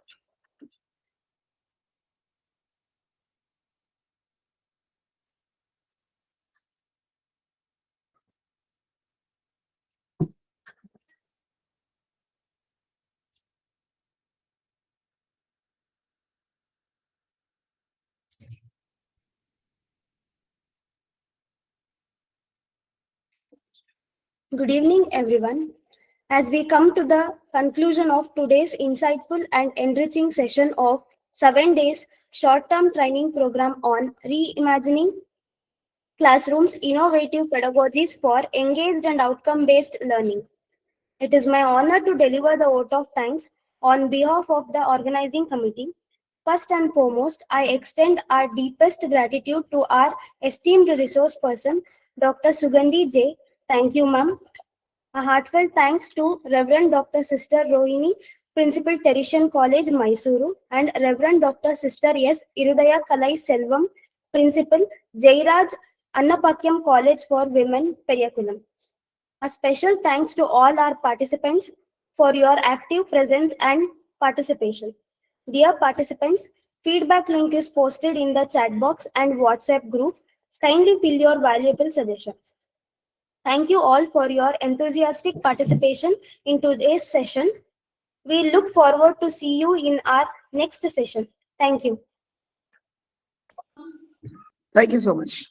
Good evening, everyone. As we come to the conclusion of today's insightful and enriching session of 7 days short-term training program on reimagining classrooms, innovative pedagogies for engaged and outcome-based learning. It is my honor to deliver the vote of thanks on behalf of the organizing committee. First and foremost, I extend our deepest gratitude to our esteemed resource person, Dr. Sugandhi J. Thank you, ma'am. A heartfelt thanks to Reverend Dr. Sister Rohini, Principal Tertiary College, Mysuru, and Reverend Dr. Sister S. Irudaya Kalai Selvam, Principal, Jairaj Annapakyam College for Women, Periyakulam. A special thanks to all our participants for your active presence and participation. Dear participants, feedback link is posted in the chat box and WhatsApp group. Kindly fill your valuable suggestions. Thank you all for your enthusiastic participation in today's session. We look forward to see you in our next session. Thank you. Thank you so much.